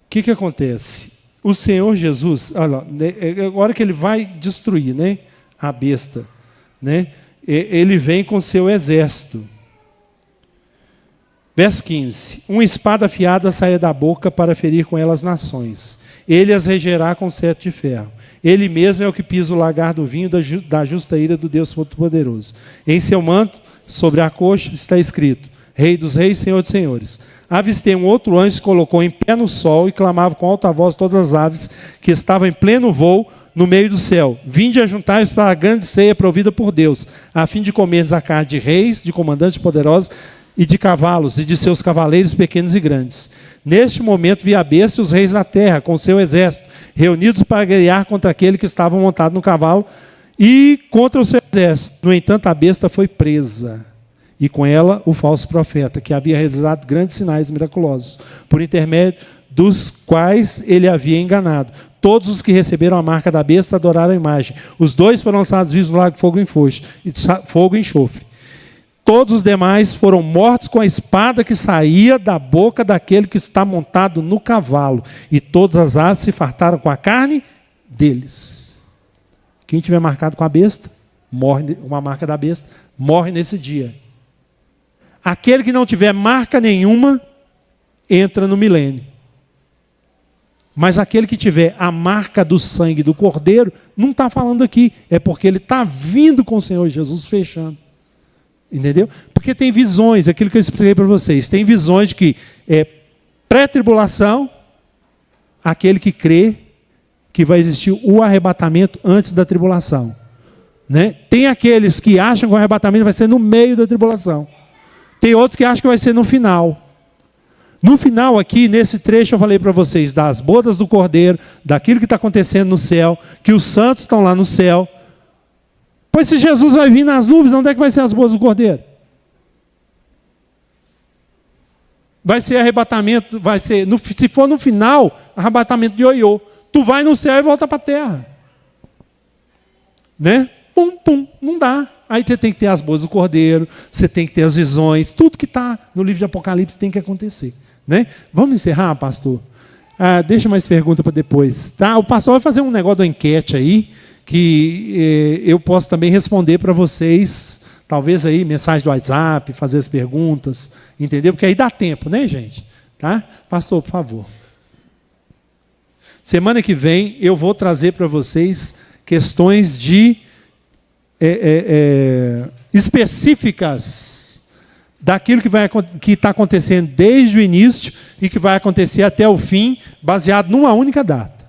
O que acontece? O Senhor Jesus, olha, agora que ele vai destruir, né, a besta, né, ele vem com seu exército. Verso 15. Uma espada afiada saia da boca para ferir com ela as nações. Ele as regerá com cetro de ferro. Ele mesmo é o que pisa o lagar do vinho da justa ira do Deus Todo-Poderoso. Em seu manto, sobre a coxa, está escrito: Rei dos reis, Senhor dos senhores. Avistei um outro anjo, se colocou em pé no sol e clamava com alta voz todas as aves que estavam em pleno voo no meio do céu: vinde ajuntai-vos para a grande ceia provida por Deus, a fim de comerdes a carne de reis, de comandantes poderosos e de cavalos, e de seus cavaleiros pequenos e grandes. Neste momento vi a besta e os reis da terra, com seu exército, reunidos para guerrear contra aquele que estava montado no cavalo e contra o seu exército. No entanto, a besta foi presa, e com ela o falso profeta, que havia realizado grandes sinais miraculosos, por intermédio dos quais ele havia enganado. Todos os que receberam a marca da besta adoraram a imagem. Os dois foram lançados vivos no lago de fogo e enxofre. Todos os demais foram mortos com a espada que saía da boca daquele que está montado no cavalo. E todas as aves se fartaram com a carne deles. Quem tiver marcado com a besta, morre, uma marca da besta, morre nesse dia. Aquele que não tiver marca nenhuma, entra no milênio. Mas aquele que tiver a marca do sangue do Cordeiro, não está falando aqui. É porque ele está vindo com o Senhor Jesus fechando. Entendeu? Porque tem visões, aquilo que eu expliquei para vocês. Tem visões de que é pré-tribulação, aquele que crê que vai existir o arrebatamento antes da tribulação. Né? Tem aqueles que acham que o arrebatamento vai ser no meio da tribulação. Tem outros que acham que vai ser no final. No final aqui, nesse trecho, eu falei para vocês das bodas do Cordeiro, daquilo que está acontecendo no céu, que os santos estão lá no céu. Pois se Jesus vai vir nas nuvens, onde é que vai ser as bodas do Cordeiro? Vai ser arrebatamento, vai ser, se for no final, arrebatamento de ioiô. Tu vai no céu e volta para a terra. Né? Pum, pum, não dá. Aí você tem que ter as bodas do Cordeiro, você tem que ter as visões, tudo que está no livro de Apocalipse tem que acontecer. Né? Vamos encerrar, pastor? Deixa mais pergunta para depois. Tá? O pastor vai fazer um negócio da enquete aí, que eu posso também responder para vocês, talvez aí, mensagem do WhatsApp, fazer as perguntas, entendeu? Porque aí dá tempo, né, gente? Tá? Pastor, por favor. Semana que vem eu vou trazer para vocês questões de específicas daquilo que está acontecendo desde o início e que vai acontecer até o fim, baseado numa única data.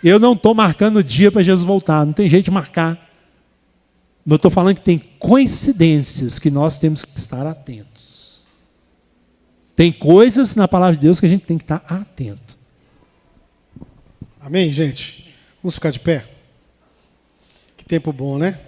Eu não estou marcando o dia para Jesus voltar, não tem jeito de marcar. Eu estou falando que tem coincidências que nós temos que estar atentos. Tem coisas na palavra de Deus que a gente tem que estar atento. Amém, gente? Vamos ficar de pé? Que tempo bom, né?